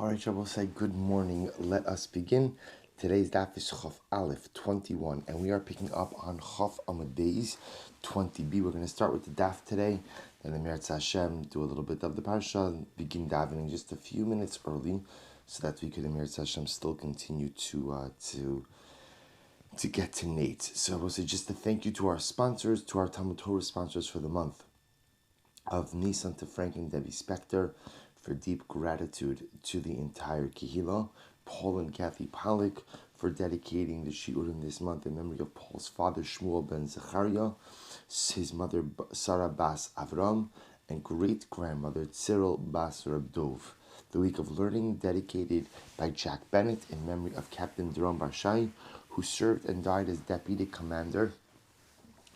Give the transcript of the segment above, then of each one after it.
All right, Shabbos, say good morning. Let us begin. Today's daf is Chaf Aleph 21, and we are picking up on Chaf Amud Beis 20b. We're going to start with the daf today, and then Meretz Hashem do a little bit of the parsha, begin davening just a few minutes early, so that we could in Meretz Hashem still continue to get to Nate. So I will say just a thank you to our sponsors, to our Talmud Torah sponsors for the month of Nisan, to Frank and Debbie Spector, for deep gratitude to the entire Kehillah, Paul and Kathy Pollack for dedicating the Shiurim this month in memory of Paul's father Shmuel ben Zechariah, his mother Sarah Bas Avram, and great-grandmother Cyril Bas Reb Dov. The week of learning dedicated by Jack Bennett in memory of Captain Doron Barshai, who served and died as deputy commander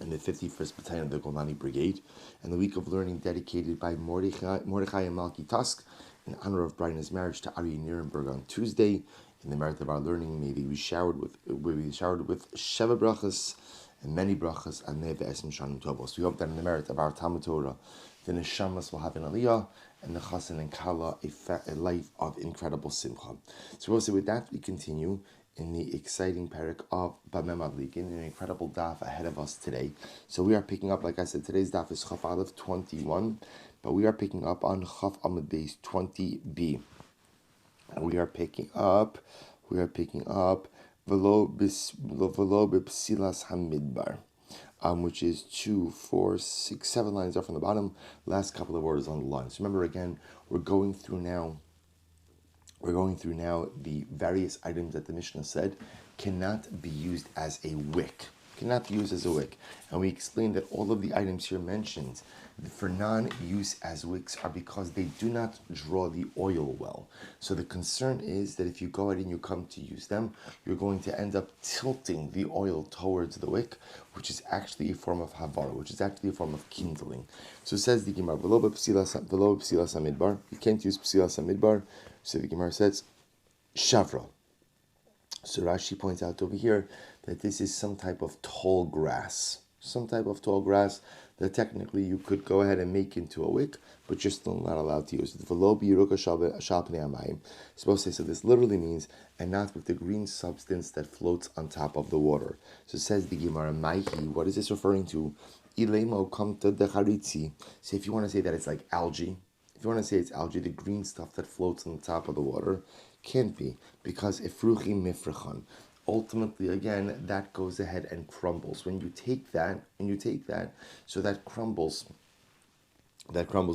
in the 51st Battalion of the Golani Brigade, and the week of learning dedicated by Mordechai and Malki Tusk in honor of Brina's marriage to Aryeh Nirenberg on Tuesday. In the merit of our learning, may we be showered with Sheva brachas and many brachas and Neve Esem Shanim Tovos. We hope that in the merit of our Talmud Torah, the Neshamas will have an aliyah, and the Chassan and Kala a life of incredible simcha. So also with that, we continue in the exciting parak of Bameh Madlikin, an incredible daf ahead of us today. So we are picking up, like I said, today's daf is Chaf Aleph 21, but we are picking up on Chaf Amud Beis 20b. And we are picking up Velo B'Psilas Hamidbar, which is 2, 4, 6, 7 lines up from the bottom, last couple of words on the line. So remember again, we're going through now the various items that the Mishnah said cannot be used as a wick. And we explained that all of the items here mentioned for non-use as wicks are because they do not draw the oil well. So the concern is that if you go ahead and you come to use them, you're going to end up tilting the oil towards the wick, which is actually a form of havara, which is actually a form of kindling. So it says the Gemara, "V'lo b'psilas hamidbar." You can't use psilas hamidbar. So the Gemara says, Shavra. So Rashi points out over here that this is some type of tall grass. That technically you could go ahead and make into a wick, but you're still not allowed to use it. Supposed to say, so this literally means, and not with the green substance that floats on top of the water. So says the Gemara, Maihi, what is this referring to? Ilemo kamta decharitzi. So if you want to say that it's like algae, the green stuff that floats on the top of the water, can't be, because ifruchi mifrachan. Ultimately, again, that goes ahead and crumbles. When you take that, so that crumbles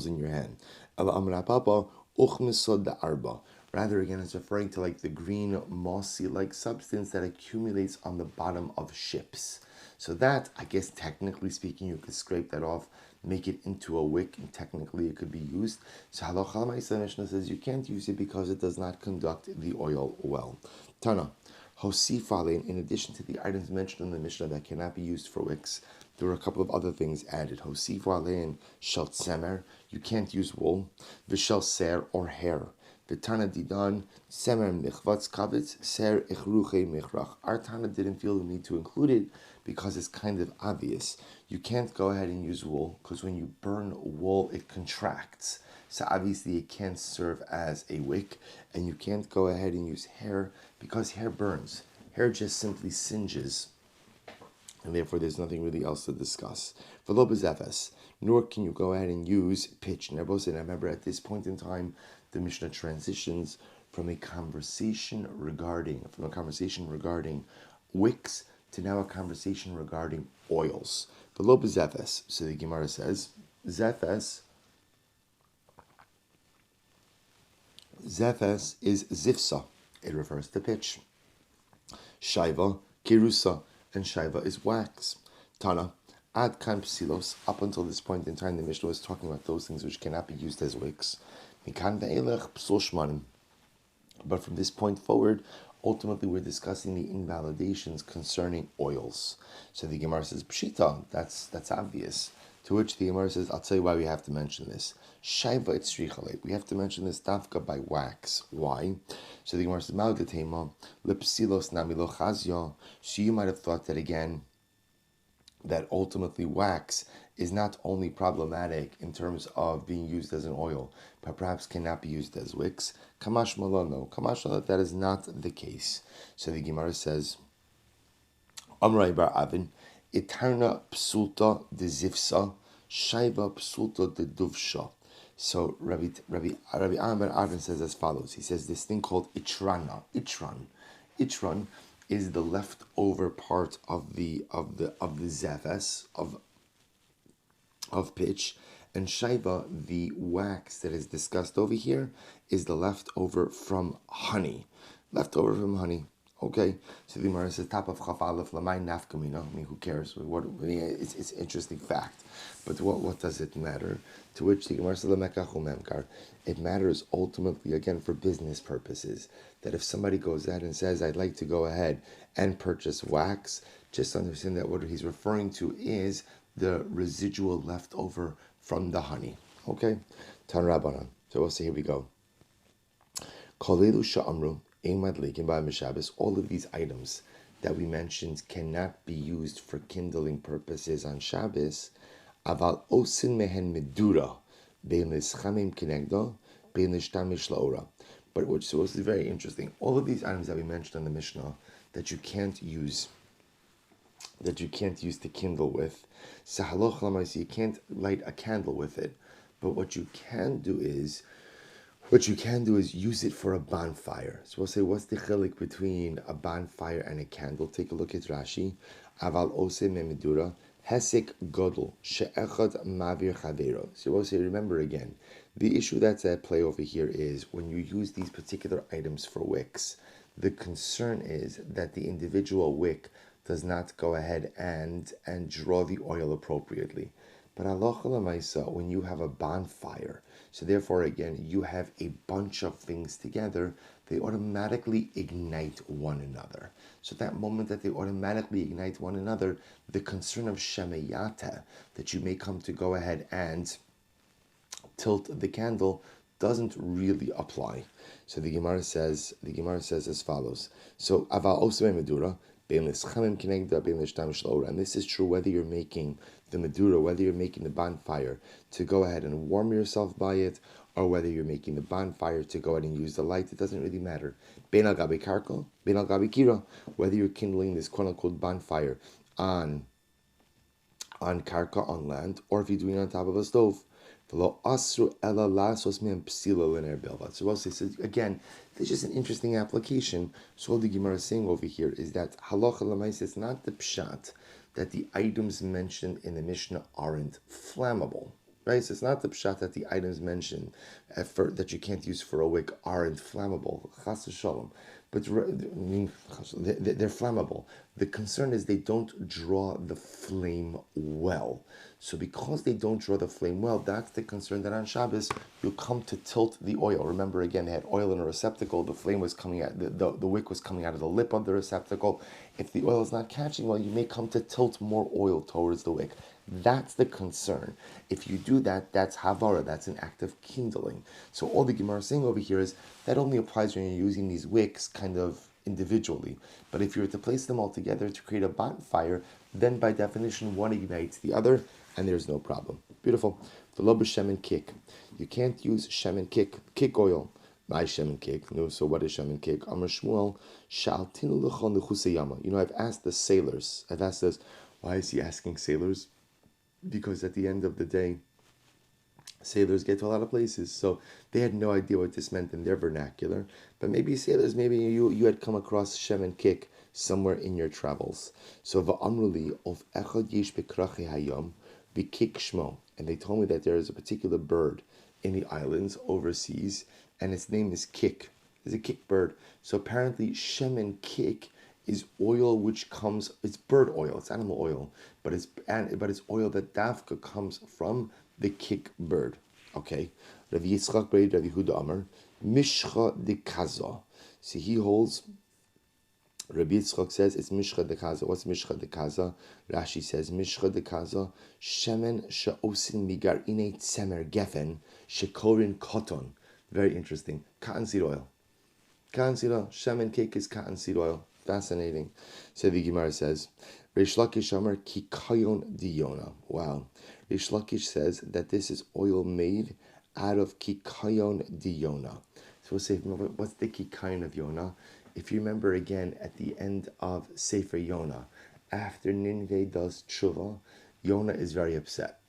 in your hand. Rather, again, it's referring to like the green, mossy-like substance that accumulates on the bottom of ships. So that, I guess, technically speaking, you could scrape that off, make it into a wick, and technically it could be used. So Halacha L'Maaseh Mishnah says you can't use it because it does not conduct the oil well. Tana, Hosif Alein, in addition to the items mentioned in the Mishnah that cannot be used for wicks, there were a couple of other things added. Hosif Alein Shel Tzemer, you can't use wool, V'Shel Ser, or hair. The Tana Didan, Semer Michvatz Kavitz, Ser Ichruche Michrach. Our Tana didn't feel the need to include it because it's kind of obvious. You can't go ahead and use wool because when you burn wool, it contracts. So obviously it can't serve as a wick, and you can't go ahead and use hair because hair burns. Hair just simply singes, and therefore there's nothing really else to discuss. For Lobezefes, nor can you go ahead and use pitch. And I remember at this point in time, the Mishnah transitions from a conversation regarding wicks to now a conversation regarding oils. The Lo B'Zefes, so the Gemara says, Zefes is zifsa. It refers to pitch. Shaiva, kirusa, and shaiva is wax. Tana, ad kan psilos. Up until this point in time, the Mishnah was talking about those things which cannot be used as wicks. Mikan ve'elech psul shmanim. But from this point forward, ultimately we're discussing the invalidations concerning oils. So the Gemara says, Pshita, that's obvious. To which the Gemara says, I'll tell you why we have to mention this. Shaiva etzrichale. We have to mention this dafka by wax. Why? So the Gemara says, Ma'udatema, lepsilos namilo chazya. So you might have thought that again, that ultimately wax is not only problematic in terms of being used as an oil, but perhaps cannot be used as wicks. Kamash no. Kamash malon, that is not the case. So the Gemara says, Amrai bar Avin, Itarna psulta de zivsa, Shaiva psulta de duvsha. So Rabbi Aaron Avin says as follows. He says this thing called itrana. Itran is the leftover part of the zeves of pitch, and shaiva, the wax that is discussed over here, is the leftover from honey. Okay, so the Gemara says, "Top of Chaf Aleph Lamai Nafkamina." I mean, who cares? It's an interesting fact, but what does it matter? To which the Gemara says, "Lamekach It matters ultimately, again, for business purposes. That if somebody goes out and says, "I'd like to go ahead and purchase wax," just understand that what he's referring to is the residual leftover from the honey. Okay, Tan Rabbanan. So we'll see. Here we go. Kolelu sha'amru. All of these items that we mentioned cannot be used for kindling purposes on Shabbos. Aval osin mehen medura bein lischamim kinegdo bein lishtamish laora. But which is very interesting. All of these items that we mentioned in the Mishnah that you can't use to kindle with, sahaloch lamaisi, you can't light a candle with it. But what you can do is use it for a bonfire. So we'll say, what's the chilik between a bonfire and a candle? Take a look at Rashi. Aval ose memedura hesek godel she'echad mavir chavero. So we'll say, remember again, the issue that's at play over here is when you use these particular items for wicks, the concern is that the individual wick does not go ahead and draw the oil appropriately. But halacha l'maisa, when you have a bonfire, so therefore again, you have a bunch of things together, they automatically ignite one another. So at that moment that they automatically ignite one another, the concern of shemeyata, that you may come to go ahead and tilt the candle, doesn't really apply. So the Gemara says as follows. So aval osme medura, and this is true whether you're making the medura, whether you're making the bonfire to go ahead and warm yourself by it, or whether you're making the bonfire to go ahead and use the light. It doesn't really matter. Whether you're kindling this quote-unquote bonfire on karka, on land, or if you're doing it on top of a stove. So again, this is an interesting application. So all the Gemara is saying over here is that halacha l'maisa, it's not the pshat that the items mentioned in the Mishnah aren't flammable. Right? So it's not the pshat that the items mentioned that you can't use for a wick aren't flammable. Chas v'shalom. But they're flammable. The concern is they don't draw the flame well. So because they don't draw the flame well, that's the concern that on Shabbos you'll come to tilt the oil. Remember again, they had oil in a receptacle. The flame was coming out, the wick was coming out of the lip of the receptacle. If the oil is not catching well, you may come to tilt more oil towards the wick. That's the concern. If you do that, that's havara, that's an act of kindling. So all the Gemara is saying over here is that only applies when you're using these wicks kind of individually. But if you were to place them all together to create a bonfire, then by definition one ignites the other, and there's no problem. Beautiful. The lobe shemen kick. You can't use shemen kick oil. My shemen kick. No, so what is shemen kick? Amar Shmuel, shaltinu l'chon l'chusayama. I've asked the sailors. I've asked this. Why is he asking sailors? Because at the end of the day, sailors get to a lot of places, so they had no idea what this meant in their vernacular. But maybe sailors, maybe you had come across shem and kick somewhere in your travels. So va'amruli of echad yish bekrachi hayom v'kik shmo, and they told me that there is a particular bird in the islands overseas, and its name is kik. It's a kik bird. So apparently shem and kik is oil which comes, it's bird oil, it's animal oil, but it's oil that dafka comes from the kik bird. Okay. Rav Yitzchak Bered Rav Yehuda Amar, Mishcha de Kaza. See, he holds, Rabbi Yitzchak says it's Mishcha de Kaza. What's Mishcha de Kaza? Rashi says Mishcha de Kaza, Shemen she'osin migar ine tzemer gefen shekorin koton. Very interesting. Cotton seed oil. Cotton seed oil. Shemen cake is cotton seed oil. Fascinating. So the Gemara says, Reish Lakish Amar Kikayon Diyona. Wow. Rish Lakish says that this is oil made out of kikayon di Yonah. So we'll say, what's the kikayon of Yonah? If you remember again at the end of Sefer Yonah, after Nineveh does tshuva, Yonah is very upset.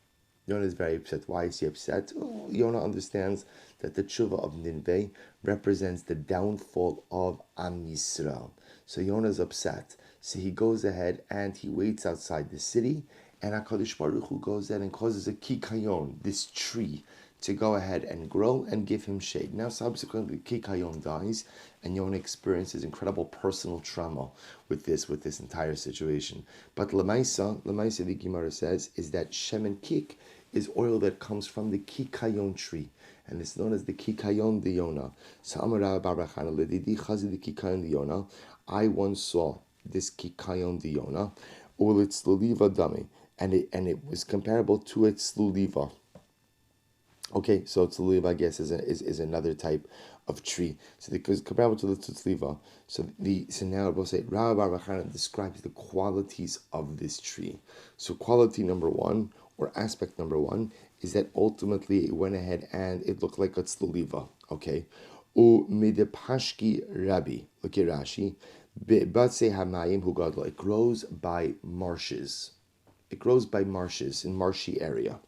Yonah is very upset. Why is he upset? Oh, Yonah understands that the tshuva of Nineveh represents the downfall of Am Yisrael. So Yonah is upset. So he goes ahead and he waits outside the city, and HaKadosh Baruch Hu goes ahead and causes a kikayon, this tree, to go ahead and grow and give him shade. Now subsequently Kikayon dies, and Yonah experiences incredible personal trauma with this entire situation. But Lamaisa, the Gemara says, is that Shemen Kik is oil that comes from the Kikayon tree, and it's known as the Kikayon de Yonah. So Amar Barachana Ledidi Chazi the Kikayon de Yonah. I once saw this Kikayon de Yonah, or its Sluliva Dami, and it was comparable to its Sluliva. Okay, so tzliva, I guess, is another type of tree. So because comparable to the tzliva, so now we'll say Rabbi Barachana describes the qualities of this tree. So quality number one, or aspect number one, is that ultimately it went ahead and it looked like a tzliva. Okay, u midepashki Rabbi. Look at Rashi. Batse hamayim hu gadol. It grows by marshes. It grows by marshes in marshy area.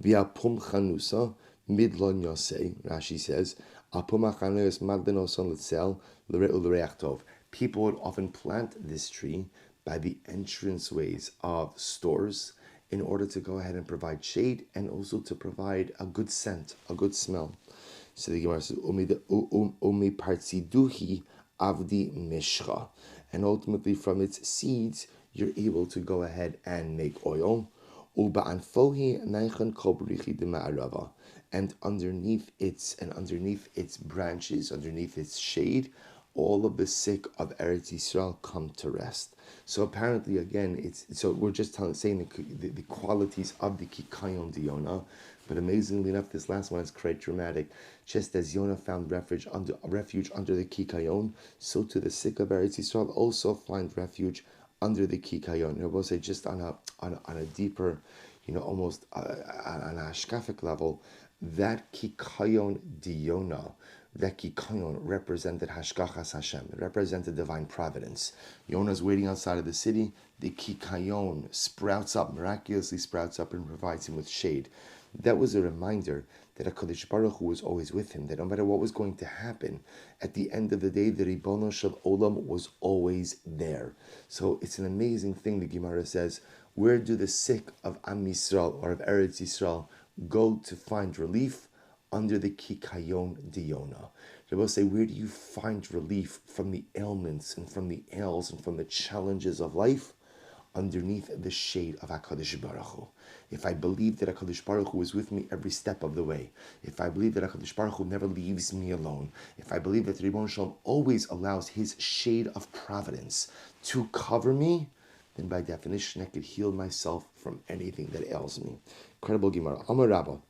Via pum chanusa midlon yosei. Rashi says, "Apum chanus magdanoson letzel l'reachtov." People would often plant this tree by the entranceways of stores in order to go ahead and provide shade and also to provide a good scent, a good smell. So the Gemara says, "Umi partziduhi avdi mishcha," and ultimately from its seeds you're able to go ahead and make oil. And underneath its branches, underneath its shade, all of the sick of Eretz Yisrael come to rest. So apparently, again, we're just saying the qualities of the Kikayon de Yonah, but amazingly enough, this last one is quite dramatic. Just as Yonah found refuge under the Kikayon, so to the sick of Eretz Yisrael also find refuge under the Kikayon. I will say, just on a deeper, almost on a hashkafic level, that Kikayon de Yonah, that Kikayon represented Hashgachas Hashem. It represented divine providence. Yonah's waiting outside of the city. The Kikayon miraculously sprouts up and provides him with shade. That was a reminder that HaKadosh Baruch Hu was always with him, that no matter what was going to happen, at the end of the day, the Ribono Shel Olam was always there. So it's an amazing thing, the Gemara says, where do the sick of Am Yisrael or of Eretz Yisrael go to find relief? Under the Kikayon de Yonah. They will say, where do you find relief from the ailments and from the ails and from the challenges of life? Underneath the shade of HaKadosh Baruch Hu. If I believe that HaKadosh Baruch Hu is with me every step of the way, if I believe that HaKadosh Baruch Hu never leaves me alone, if I believe that the Ribono Shel Olam always allows his shade of providence to cover me, then by definition I could heal myself from anything that ails me. Incredible Gemara. Amar Rabba.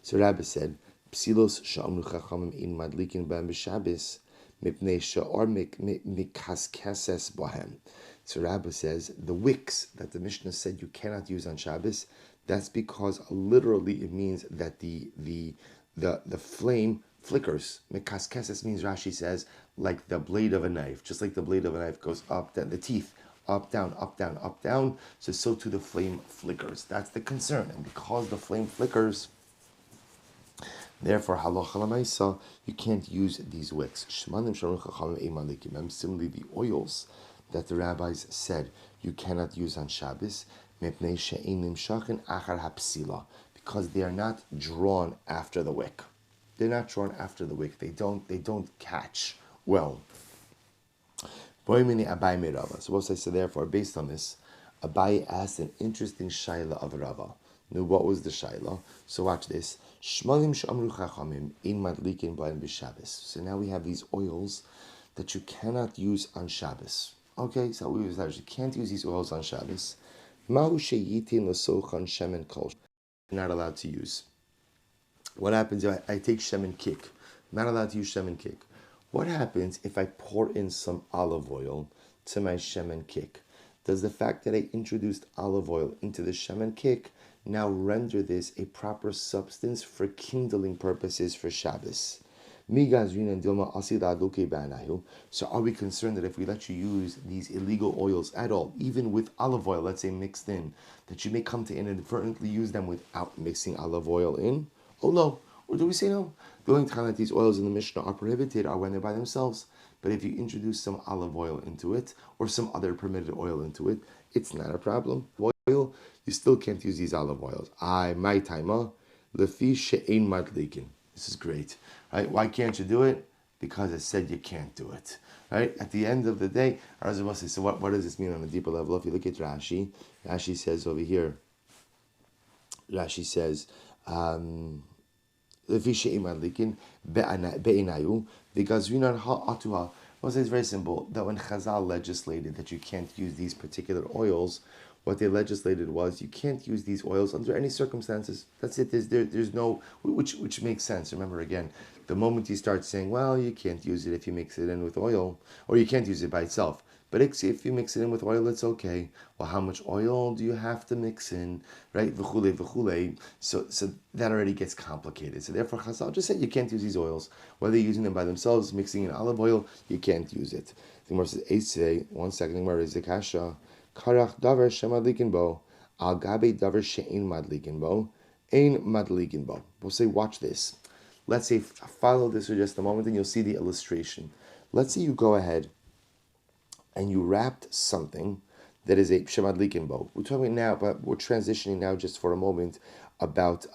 So Rabbi said, Psilos sha'amru chachamim in madlikin b'hem b'Shabbos mipnei sha'or mikaskeses bohem. So Rabbi says, the wicks that the Mishnah said you cannot use on Shabbos, that's because literally it means that the flame flickers. Mikaskeses means, Rashi says, like the blade of a knife. Just like the blade of a knife goes up, down, the teeth, up, down, up, down, up, down. So too the flame flickers. That's the concern. And because the flame flickers, therefore, halacha l'maisa, you can't use these wicks. Similarly, the oils that the rabbis said you cannot use on Shabbos, because they are not drawn after the wick. They're not drawn after the wick. They don't catch well. So what I said, therefore, based on this, Abai asked an interesting shaila of Rava. Now, what was the shaila? So watch this. So now we have these oils that you cannot use on Shabbos. Okay, so we established you can't use these oils on Shabbos. You're not allowed to use. What happens if I take shemen kik? I'm not allowed to use shemen kik. What happens if I pour in some olive oil to my shemen kik? Does the fact that I introduced olive oil into the shemen kick now render this a proper substance for kindling purposes for Shabbos? So are we concerned that if we let you use these illegal oils at all, even with olive oil, let's say mixed in, that you may come to inadvertently use them without mixing olive oil in? Oh no. Or do we say no? The only time that these oils in the Mishnah are prohibited are when they're by themselves. But if you introduce some olive oil into it, or some other permitted oil into it, it's not a problem. Oil, you still can't use these olive oils. My timer, lefi she'ein madlikin. This is great, right? Why can't you do it? Because it said you can't do it, right? At the end of the day, Arazabah says, so what does this mean on a deeper level? If you look at Rashi, Rashi says over here, Rashi says, because it's very simple that when Chazal legislated that you can't use these particular oils, what they legislated was you can't use these oils under any circumstances. That's it. There's no, which makes sense. Remember again, the moment you start saying, well, you can't use it if you mix it in with oil, or you can't use it by itself. But if you mix it in with oil, it's okay. Well, how much oil do you have to mix in, right? V'chule, v'chule. So that already gets complicated. So therefore, Chazal just said you can't use these oils. Whether you're using them by themselves, mixing in olive oil, you can't use it. The Gemara says, Eisvei, 1 second, the Gemara is the Kasha. Karach davar shemadlikin bo, al gabe davar she'ein madlikin bo, ein madlikin bo. We'll say, watch this. Let's say, follow this for just a moment and you'll see the illustration. Let's say you go ahead and you wrapped something that is a shemadlikin bo. We're talking now, but we're transitioning now just for a moment about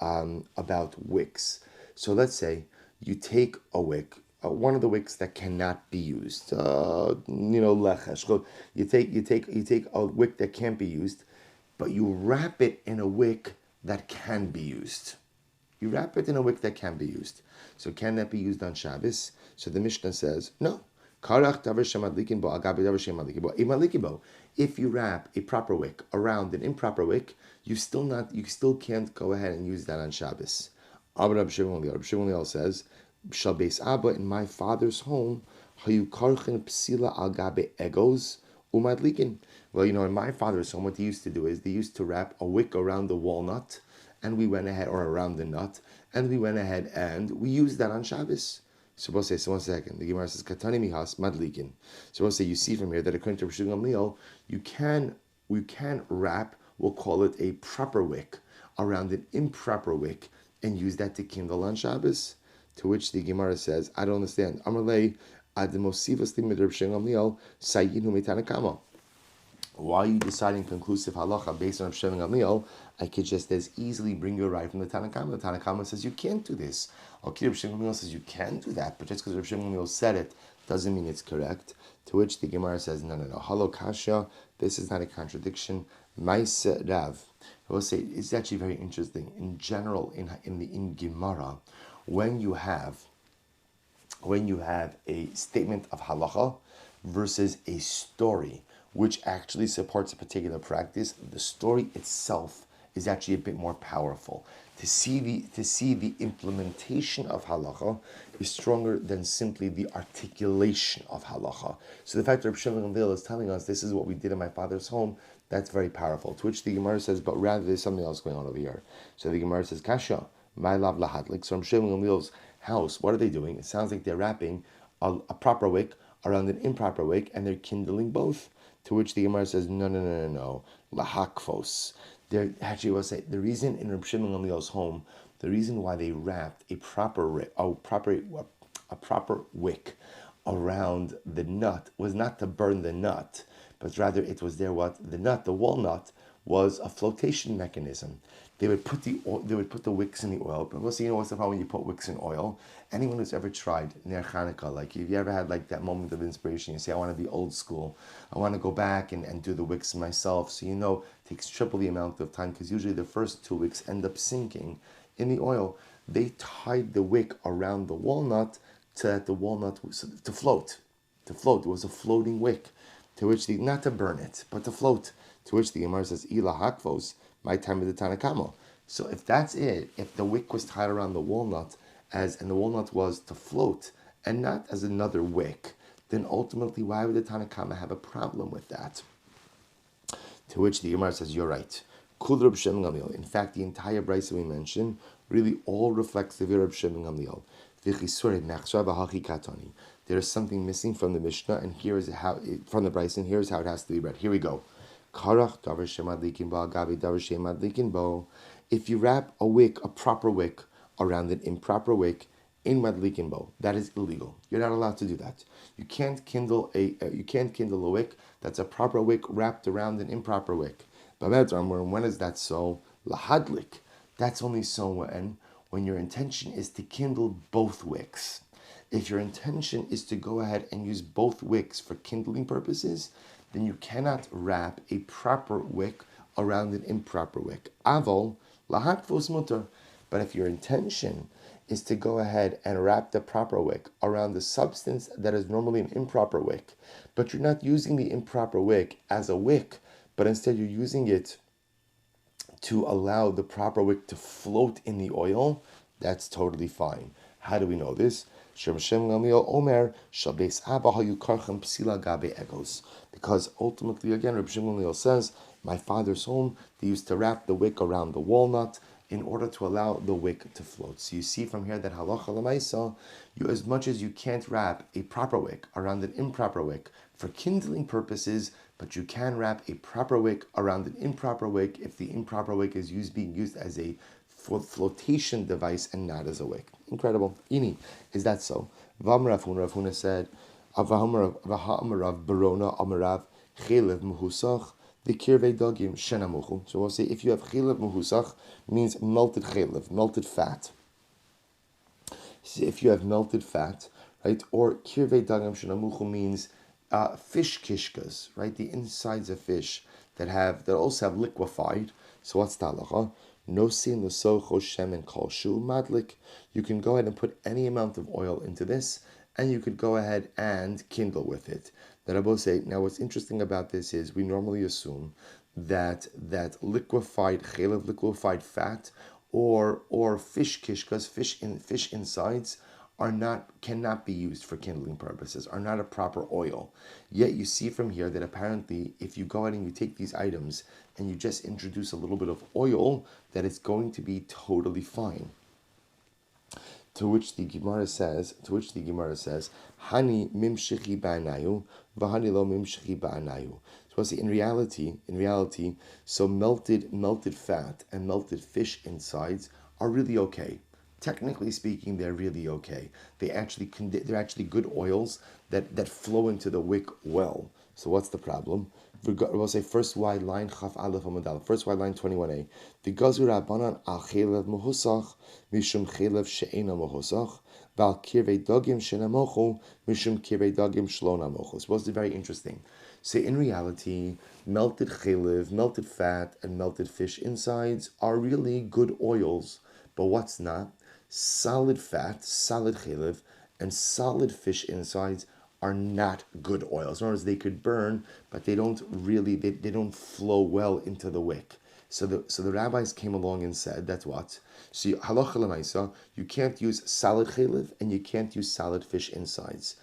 wicks. So let's say you take a wick, one of the wicks that cannot be used. Lechesh. You take a wick that can't be used, but you wrap it in a wick that can be used. You wrap it in a wick that can be used. So can that be used on Shabbos? So the Mishnah says no. If you wrap a proper wick around an improper wick, you still can't go ahead and use that on Shabbos. Rabbi Shmuel says, Shalbeis Abba, in my father's home, hayu karchen psila al gabe egos umadlikin. Well, in my father's home, what they used to do is they used to wrap a wick around the walnut, and we went ahead, or around the nut, and we went ahead and we used that on Shabbos. So we'll say, so 1 second. The Gemara says, Katani mihas madlikin. So we'll say, you see from here that according to Rabbi Shmuel Silber, we can wrap, we'll call it a proper wick, around an improper wick, and use that to kindle on Shabbos. To which the Gemara says, I don't understand. Amarlei ademosivas limid Rabbi Shmuel Silber sayinu mitanakama. Why are you deciding conclusive halacha based on Rabbi Shmuel Silber? I could just as easily bring you a right from the Tanakama. The Tanakama says you can't do this. Okay, Rabbi Shmuel Silber says you can do that, but just because Rabbi Shmuel Silber said it doesn't mean it's correct. To which the Gemara says, no. Halo kasha, this is not a contradiction. Maise Rav. I will say it's actually very interesting. In general, in Gemara, when you have a statement of halacha versus a story which actually supports a particular practice, the story itself is actually a bit more powerful. To see the implementation of halacha is stronger than simply the articulation of halacha. So the fact that Rabbi Shmuel Silber is telling us this is what we did in my father's home, that's very powerful. To which the Gemara says, but rather there's something else going on over here. So the Gemara says, Kasha, my lav lahatlik. So Rabbi Shmuel Silber's house, what are they doing? It sounds like they're wrapping a proper wick around an improper wick, and they're kindling both. To which the Gemara says, no, lahakfos. There actually was the reason in Rabbi Shmuel Silber's home, the reason why they wrapped a proper wick around the nut was not to burn the nut, but rather it was the walnut was a flotation mechanism. They would put the wicks in the oil. But what's the problem when you put wicks in oil? Anyone who's ever tried near Hanukkah, like if you ever had like that moment of inspiration, you say, I want to be old school. I want to go back and do the wicks myself. So it takes triple the amount of time because usually the first 2 wicks end up sinking in the oil. They tied the wick around the walnut to float. To float. It was a floating wick. To which not to burn it, but to float. To which the Gemara says, Ila hakvos, my time of the Tanakama. So if that's it, if the wick was tied around the walnut, and the walnut was to float, and not as another wick, then ultimately why would the Tanakama have a problem with that? To which the Gemara says, you're right. Kul Reb Shimon Gamliel. In fact, the entire brisa we mentioned really all reflects the view of Reb Shimon Gamliel. There is something missing from the Mishnah, and here is how from the brisa, and here's how it has to be read. Here we go. If you wrap a wick, a proper wick, around an improper wick, in madlikin bo, that is illegal. You're not allowed to do that. You can't kindle a wick that's a proper wick wrapped around an improper wick. When is that so? Lahadlik. That's only so when your intention is to kindle both wicks. If your intention is to go ahead and use both wicks for kindling purposes, then you cannot wrap a proper wick around an improper wick. Avol lahakvos mutar. But if your intention is to go ahead and wrap the proper wick around the substance that is normally an improper wick, but you're not using the improper wick as a wick, but instead you're using it to allow the proper wick to float in the oil, that's totally fine. How do we know this? Because ultimately, again, Rabbi Shmuel Silber says, my father's home, they used to wrap the wick around the walnut in order to allow the wick to float. So you see from here that halacha l'maisa, you, as much as you can't wrap a proper wick around an improper wick for kindling purposes, but you can wrap a proper wick around an improper wick if the improper wick is being used as a flotation device and not as a wick. Incredible. Ini, is that so? Rav Huna said, Avaham Rav Barona Amarav Chelev Muhusach the Kirvei Dagim Shenamuchu. So we'll say if you have Chelev Muhusach, means melted chelev, melted fat. So if you have melted fat, right, or Kirvei Dagim Shenamuchu means fish kishkas, right, the insides of fish that also have liquefied. So what's the halacha? No sin the socho shem and kol shu madlik. You can go ahead and put any amount of oil into this, and you could go ahead and kindle with it. The Rabbi say, now what's interesting about this is we normally assume that liquefied chelev, liquefied fat, or fish kishkas, fish insides, cannot be used for kindling purposes, are not a proper oil. Yet you see from here that apparently if you go ahead and you take these items and you just introduce a little bit of oil, that it's going to be totally fine. To which the Gemara says, Hani mimshichi ba'anayu, v'hani lo mimshichi ba'anayu. So see, in reality, so melted fat and melted fish insides are really okay. Technically speaking, they're really okay. They're actually good oils that flow into the wick well. So what's the problem? We'll say first wide line Chaf Aleph Amud first wide line 21a. The Gazur Rabbanan al Chelev Muhusach Mishum Chelev She'ena Muhusach Val Kirvei Dagim Shenamochu Mishum Kirvei Dagim Shlona Mochu. So what's very interesting? So in reality, melted chelev, melted fat, and melted fish insides are really good oils. But what's not? Solid fat, solid chelev, and solid fish insides are not good oils. In other words, they could burn, but they don't flow well into the wick. So the rabbis came along and said, that's what? So halacha l'maisa, you can't use solid chelev and you can't use solid fish insides.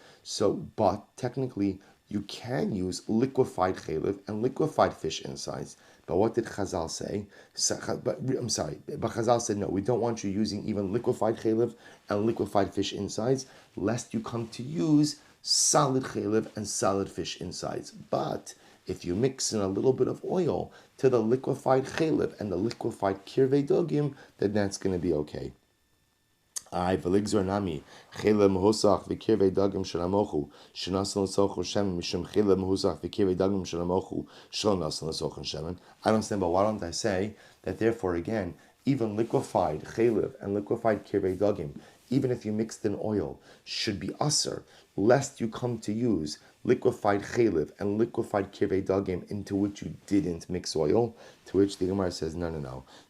But technically, you can use liquefied chelev and liquefied fish insides. But what did Chazal say? But Chazal said, no, we don't want you using even liquefied chelev and liquefied fish insides, lest you come to use solid chelev and solid fish insides. But if you mix in a little bit of oil to the liquefied chelev and the liquefied kirvei dogim, then that's going to be okay. I v'ligzor nami chelev mehusach v'kirvei dagim shelamochu shenasan l'sochon shemen mishum chelev mehusach v'kirvei dagim shelamochu shenasan l'sochon shemen. I don't understand, but why don't I say that therefore again, even liquefied chelev and liquefied kirvei dagim, even if you mixed in oil, should be aser, lest you come to use liquefied chelev and liquefied kirvei dagim into which you didn't mix oil. To which the Gemara says, no.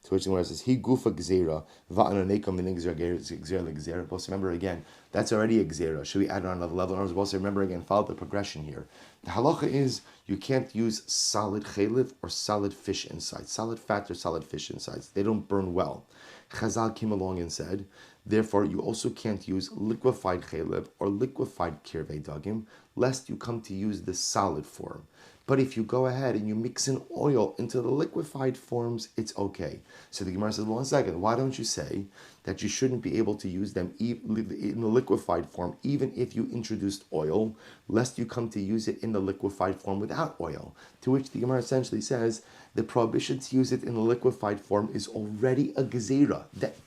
To which the Gemara says, he gufa gzera va'ananekam v'nigzer gzera. But remember again, that's already a gzera. Should we add on another level? And also remember again, follow the progression here. The halacha is you can't use solid chelev or solid fish insides, solid fat or solid fish insides. They don't burn well. Chazal came along and said, therefore, you also can't use liquefied chelev or liquefied kirvei dagim, lest you come to use the solid form. But if you go ahead and you mix in oil into the liquefied forms, it's okay. So the Gemara says, 1 second, why don't you say that you shouldn't be able to use them in the liquefied form, even if you introduced oil, lest you come to use it in the liquefied form without oil? To which the Gemara essentially says, the prohibition to use it in the liquefied form is already a gezerah. That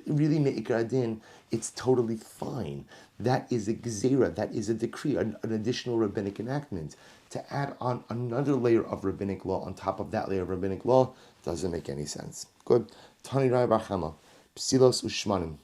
really me'ikar adin, it's totally fine. That is a gezerah, that is a decree, an additional rabbinic enactment. To add on another layer of rabbinic law on top of that layer of rabbinic law doesn't make any sense. Good. Tani Rai Bar Chama, Psilos Ushmanim,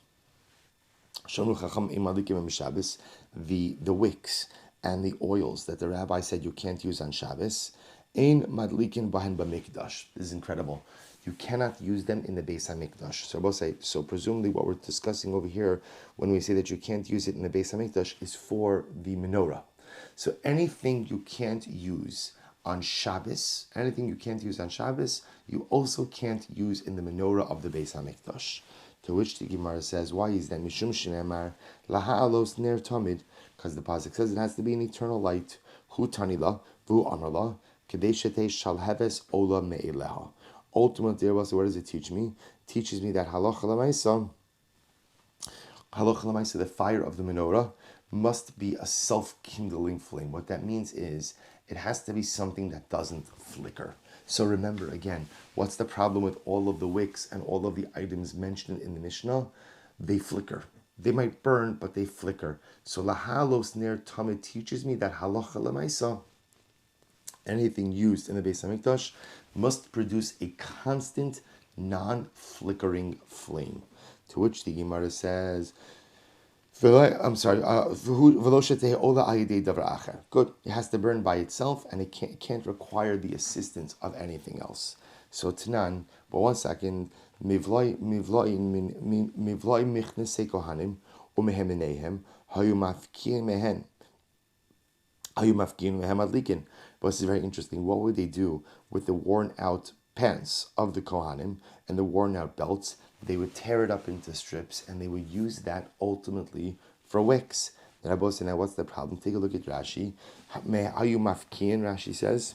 Shomru Chacham Imalikim and Shabbos, the wicks and the oils that the rabbi said you can't use on Shabbos, Ein Madlikin Bahen Bamikdash. This is incredible. You cannot use them in the Beis HaMikdash. So we'll say, so presumably what we're discussing over here when we say that you can't use it in the Beis HaMikdash is for the menorah. So anything you can't use on Shabbos, you also can't use in the menorah of the Beis HaMikdash. To which the Gemara says, why is that? Mishum shenemar laha'alos ner tamid, because the pasuk says it has to be an eternal light. Hu tanila vu amarla kedei shetei shalheves ola me'ileha. Ultimately, what does it teach me? It teaches me that halacha l'maisa, the fire of the menorah, must be a self-kindling flame. What that means is it has to be something that doesn't flicker. So remember again, what's the problem with all of the wicks and all of the items mentioned in the Mishnah? They flicker. They might burn, but they flicker. So lahalos ner tamid teaches me that halacha l'maisa, anything used in the Beis HaMikdash must produce a constant, non-flickering flame. To which the Gemara says, Good. It has to burn by itself, and it can't require the assistance of anything else. So Tanan, but 1 second, mivloi michnasei kohanim umehemenehem hayu mafkin mehen adlikin. But this is very interesting. What would they do with the worn out pants of the kohanim and the worn out belts? They would tear it up into strips, and they would use that ultimately for wicks. Then Rabbi said, now what's the problem? Take a look at Rashi. Rashi says,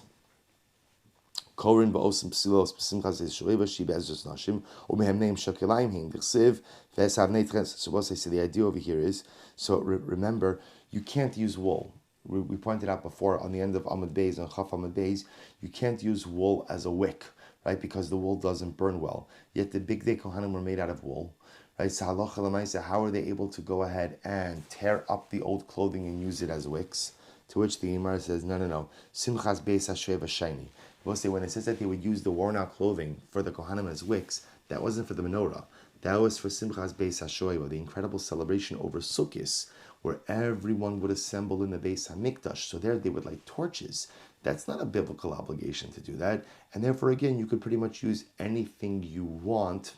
Korin ba'osim psilos b'simchas yishueva she be'ezus nashim u'mehem neim shakelayim hin d'chsiv v'esav neitches. So what I say, the idea over here is, so remember, you can't use wool. We pointed out before on the end of Amud Beis, on Chaf Amud Beis, you can't use wool as a wick, right? Because the wool doesn't burn well. Yet the big day Kohanim were made out of wool, right? So halacha l'maisa, how are they able to go ahead and tear up the old clothing and use it as wicks? To which the Gemara says, no. Simchas beis hasheva shiny. We'll say when it says that they would use the worn out clothing for the Kohanim as wicks, that wasn't for the menorah. That was for Simchas beis hashoeva, the incredible celebration over Sukkot, where everyone would assemble in the Beis HaMikdash. So there they would light torches. That's not a biblical obligation to do that. And therefore, again, you could pretty much use anything you want.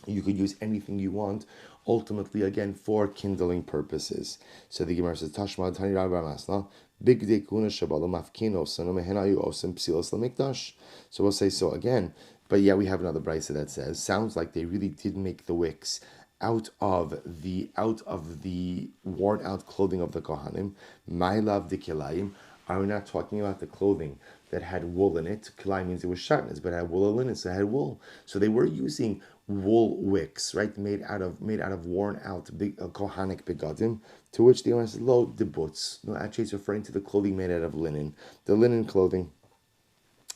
You could use anything you want, ultimately, again, for kindling purposes. So the Gemara says, Tashma Tani Rabbi Masna, Big Dekuna Shabala Mafkino Sanoma Henayu Osem Psilos Lamikdash. So we'll say so again. But yeah, we have another brisa that says, sounds like they really did make the wicks out of the worn out clothing of the Kohanim. Ma'ilav de kilayim. Are we not talking about the clothing that had wool in it? Kilayim means it was shatnez, but it had wool in it, so it had wool. So they were using wool wicks, right, made out of worn out big Kohanic begadim. To which the answer says, lo de butz. No, actually, it's referring to the clothing made out of linen, the linen clothing.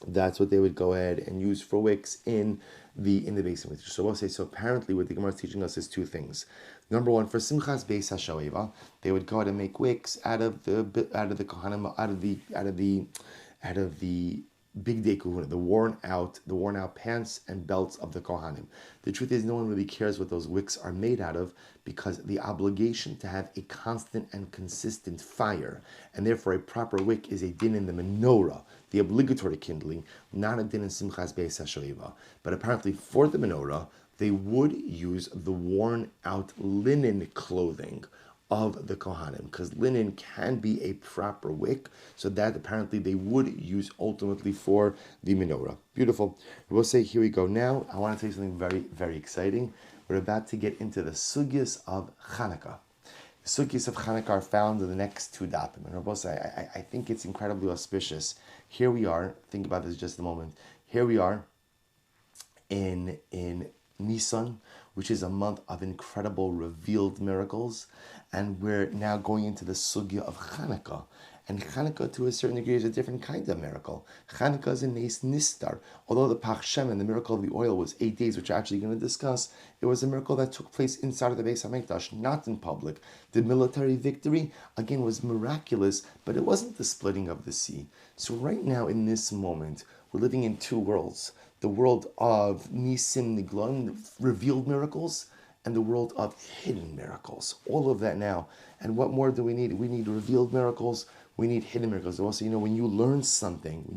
That's what they would go ahead and use for wicks in the Beis HaMikdash. So we'll say, so apparently what the Gemara is teaching us is two things. Number one, for Simchas Beis HaShoeva, they would go ahead and make wicks out of the Kohanim, out of the big day kahuna, the worn out pants and belts of the Kohanim. The truth is, no one really cares what those wicks are made out of, because the obligation to have a constant and consistent fire, and therefore a proper wick, is a din in the menorah, the obligatory kindling, not a din in Simchas Beis HaShoeva. But apparently for the menorah, they would use the worn out linen clothing of the Kohanim, because linen can be a proper wick, so that apparently they would use ultimately for the menorah. Beautiful. We'll say, here we go. Now, I want to tell you something very, very exciting. We're about to get into the sugyas of Chanukah. The sugyas of Chanukah are found in the next two dapim. And Rabbi, I think it's incredibly auspicious. Here we are, think about this just a moment. Here we are in Nisan, which is a month of incredible revealed miracles, and we're now going into the sugya of Chanukah. And Chanukah, to a certain degree, is a different kind of miracle. Chanukah is a Nes Nistar. Although the Pach Shemen, the miracle of the oil, was 8 days, which we're actually going to discuss, it was a miracle that took place inside of the Beis HaMikdash, not in public. The military victory, again, was miraculous, but it wasn't the splitting of the sea. So right now, in this moment, we're living in two worlds. The world of Nisim Niglon, revealed miracles, and the world of hidden miracles. All of that now. And what more do we need? We need revealed miracles. We need hidden miracles. Also, when you learn something,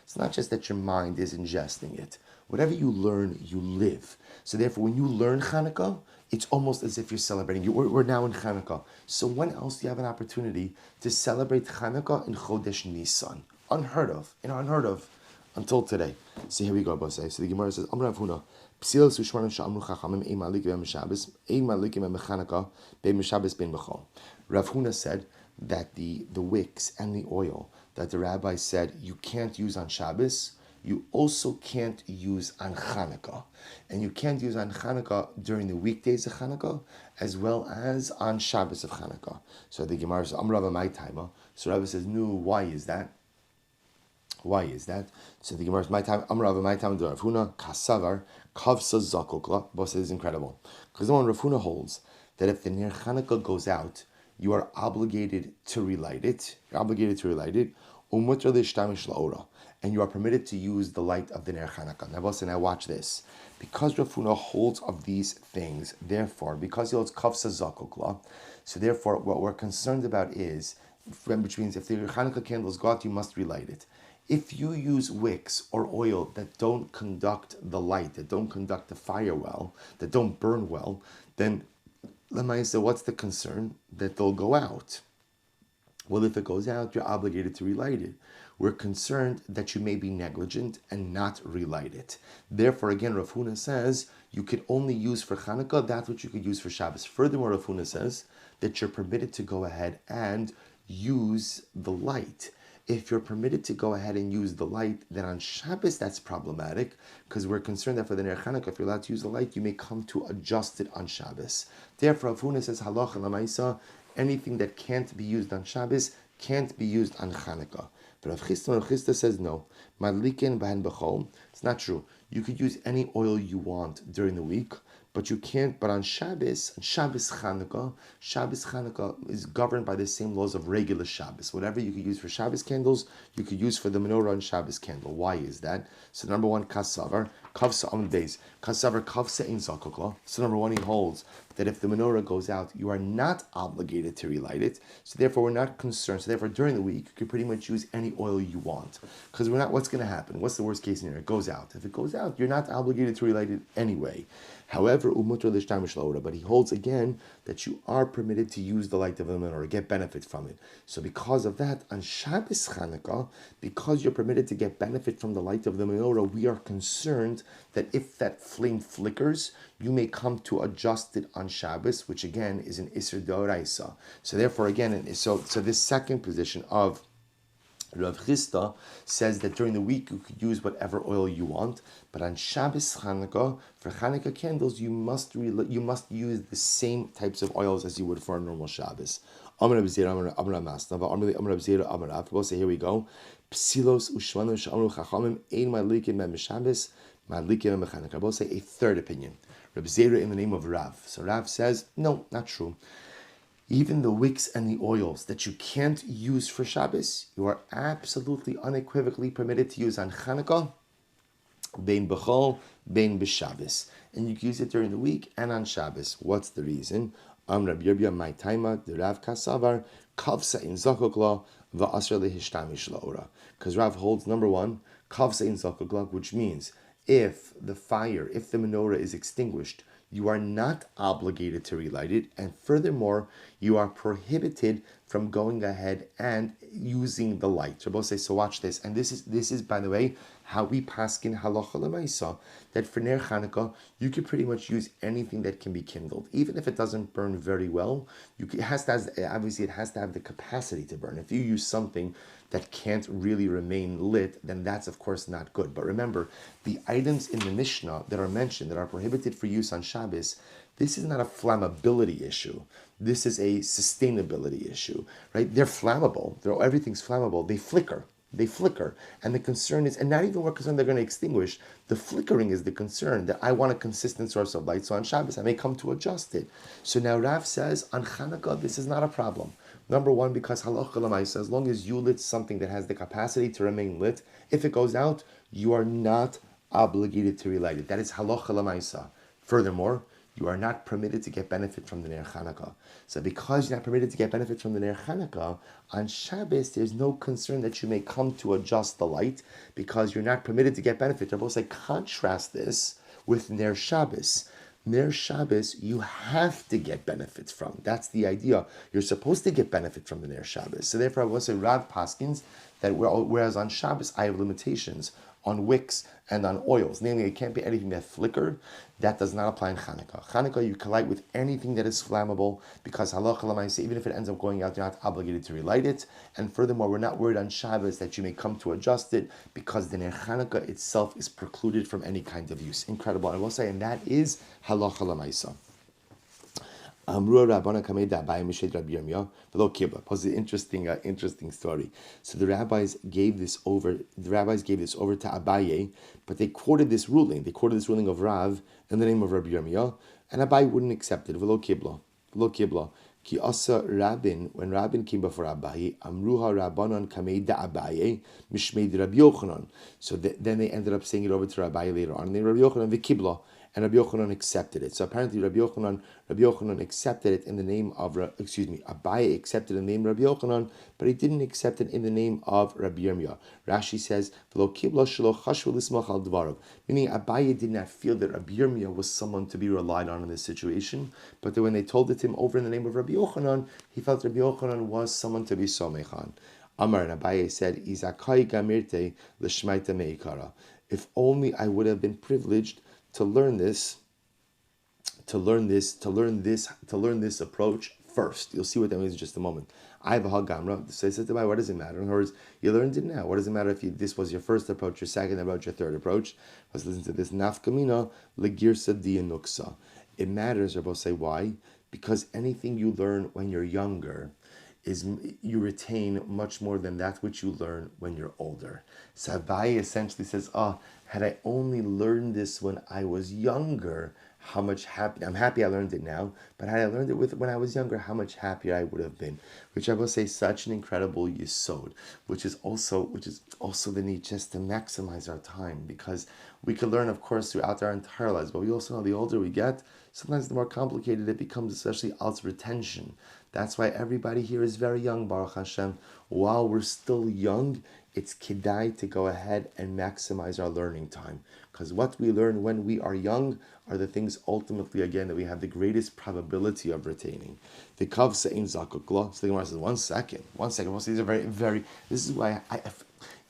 it's not just that your mind is ingesting it. Whatever you learn, you live. So therefore, when you learn Chanukah, it's almost as if you're celebrating. We're now in Chanukah. So when else do you have an opportunity to celebrate Chanukah in Chodesh Nisan? Unheard of. Unheard of until today. So here we go, Bosai. So the Gemara says, Amr Avhuna, Psilas Ushmanim Sha'amru Chachamim Ein Malikim Beim Shabbos, Ein Malikim Beim Chanukah, Beim Shabbos Beim Bechol. Rav Huna said that the wicks and the oil that the rabbi said you can't use on Shabbos, you also can't use on Chanukah. And you can't use on Chanukah during the weekdays of Chanukah, as well as on Shabbos of Chanukah. So the Gemara says, Amr Rava my timer. So Rabbi says, no, why is that? Why is that? So the Gemara says, my time, Amr Rava my time, the Rav Huna, Kasavar, Kavsa Zakokla. Boss is incredible. Because the one Rav Huna holds that if the Ner Chanukah goes out, you are obligated to relight it. You're obligated to relight it. And you are permitted to use the light of the Ner Chanukah. Now watch this. Because Rav Huna holds of these things, therefore, because he holds Kavsa Zakokla, so therefore what we're concerned about is, which means if the Chanukah candles go out, you must relight it. If you use wicks or oil that don't conduct the light, that don't conduct the fire well, that don't burn well, then Lamaisa, what's the concern? That they'll go out. Well, if it goes out, you're obligated to relight it. We're concerned that you may be negligent and not relight it. Therefore, again, Rav Huna says you could only use for Chanukah that which you could use for Shabbos. Furthermore, Rav Huna says that you're permitted to go ahead and use the light. If you're permitted to go ahead and use the light, then on Shabbos that's problematic, because we're concerned that for the Ner Chanukah, if you're allowed to use the light, you may come to adjust it on Shabbos. Therefore, Rav Huna says, Halacha Lamaisa, anything that can't be used on Shabbos can't be used on Chanukah. But Rav Chisda says no. Madlikin b'hen b'chol. It's not true. You could use any oil you want during the week, but you can't. But on Shabbos Chanukah is governed by the same laws of regular Shabbos. Whatever you could use for Shabbos candles, you could use for the menorah and Shabbos candle. Why is that? So number one, kasavar kavsa on days. Kasavar kavsa in zakokla. So number one, he holds that if the menorah goes out, you are not obligated to relight it. So therefore, we're not concerned. So therefore, during the week, you can pretty much use any oil you want, because we're not. What's going to happen? What's the worst case scenario? It goes out. If it goes out, you're not obligated to relight it anyway. However, but he holds again that you are permitted to use the light of the menorah, get benefit from it. So because of that, on Shabbos Chanukah, because you're permitted to get benefit from the light of the menorah, we are concerned that if that flame flickers, you may come to adjust it on Shabbos, which again is an Isser D'Oraisa. So therefore, again, so this second position of Rav Chisda says that during the week you could use whatever oil you want, but on Shabbos Chanukah, for Chanukah candles, you must use the same types of oils as you would for a normal Shabbos. Here we go. Psilos ushmanu sh'amru chachamim ein madlikin mem Shabbos, madlikin mem Chanukah. I will say a third opinion. Reb Zera in the name of Rav. So Rav says, no, not true. Even the wicks and the oils that you can't use for Shabbos, you are absolutely unequivocally permitted to use on Chanukah, bein b'chol, bein b'Shabbos. And you can use it during the week and on Shabbos. What's the reason? Rabbi Yerbia my taima, the Rav Kasavar, kavsa in zakokla, va'asra lehishtamish la'ora. Because Rav holds, number one, kavsa in zakokla, which means if the menorah is extinguished, you are not obligated to relight it, and furthermore, you are prohibited from going ahead and using the light. Rabbi say, so watch this. And this is by the way, how we paskin halacha l'maisa, that for Ner Chanukah, you could pretty much use anything that can be kindled. Even if it doesn't burn very well, it has to have the capacity to burn. If you use something that can't really remain lit, then that's of course not good. But remember, the items in the Mishnah that are mentioned, that are prohibited for use on Shabbos, this is not a flammability issue. This is a sustainability issue, right? They're flammable. Everything's flammable. They flicker. And the concern is, and not even we're concerned they're going to extinguish, the flickering is the concern, that I want a consistent source of light, so on Shabbos I may come to adjust it. So now Rav says, on Chanukah, this is not a problem. Number one, because halacha l'maisa, as long as you lit something that has the capacity to remain lit, if it goes out, you are not obligated to relight it. That is halacha l'maisa. Furthermore, you are not permitted to get benefit from the Ner Chanukah. So because you're not permitted to get benefit from the Ner Chanukah, on Shabbos, there's no concern that you may come to adjust the light, because you're not permitted to get benefit. They're both like, contrast this with Ner Shabbos. Ner Shabbos, you have to get benefits from. That's the idea. You're supposed to get benefit from the Ner Shabbos. So therefore, I will say Rav Paskins, that whereas on Shabbos, I have limitations on wicks and on oils. Namely, it can't be anything that flicker. That does not apply in Chanukah. Chanukah, you can light with anything that is flammable, because halacha l'maaseh, even if it ends up going out, you're not obligated to relight it. And furthermore, we're not worried on Shabbos that you may come to adjust it, because the Ner Chanukah itself is precluded from any kind of use. Incredible. And I will say, and that is halacha l'maaseh. Was an interesting story. So the rabbis gave this over to Abaye, but they quoted this ruling. They quoted this ruling of Rav in the name of Rabbi Yirmiyah, and Abaye wouldn't accept it. V'lo kibla. Ki asa Rabin, when Rabin came before Abaye, Amruha Rabbanon kamei da Abaye, mishmei Rabbi Yochanan. So then they ended up saying it over to Abaye later on. And then Rabbi Yochanan v'kibla, and Rabbi Yochanan accepted it. So apparently Rabbi Yochanan accepted it in the name of, Abaye accepted in the name of Rabbi Yochanan, but he didn't accept it in the name of Rabbi Yirmiyah. Rashi says, meaning Abaye did not feel that Rabbi Yirmiyah was someone to be relied on in this situation, but that when they told it to him over in the name of Rabbi Yochanan, he felt Rabbi Yochanan was someone to be somechan. Amar, and Abaye said, Izakai gamirte l'shmaita meikara. If only I would have been privileged to learn this approach first. You'll see what that means in just a moment. I have a hagamra. So I said to Abaye, what does it matter? In other words, you learned it now. What does it matter if this was your first approach, your second approach, your third approach? Let's listen to this. Nafkamina legirsa dianuksa. It matters, Rabbi say, why? Because anything you learn when you're younger is you retain much more than that which you learn when you're older. So Abaye essentially says, had I only learned this when I was younger, I'm happy I learned it now, but had I learned it when I was younger, how much happier I would have been. Which I will say, such an incredible yesod, which is also the need just to maximize our time, because we could learn, of course, throughout our entire lives, but we also know the older we get, sometimes the more complicated it becomes, especially als retention. That's why everybody here is very young, Baruch Hashem. While we're still young, it's kedai to go ahead and maximize our learning time. Because what we learn when we are young are the things ultimately, again, that we have the greatest probability of retaining. The kav se'in zakukla. So the Gemara says, one second. Well, these are very, very, this is why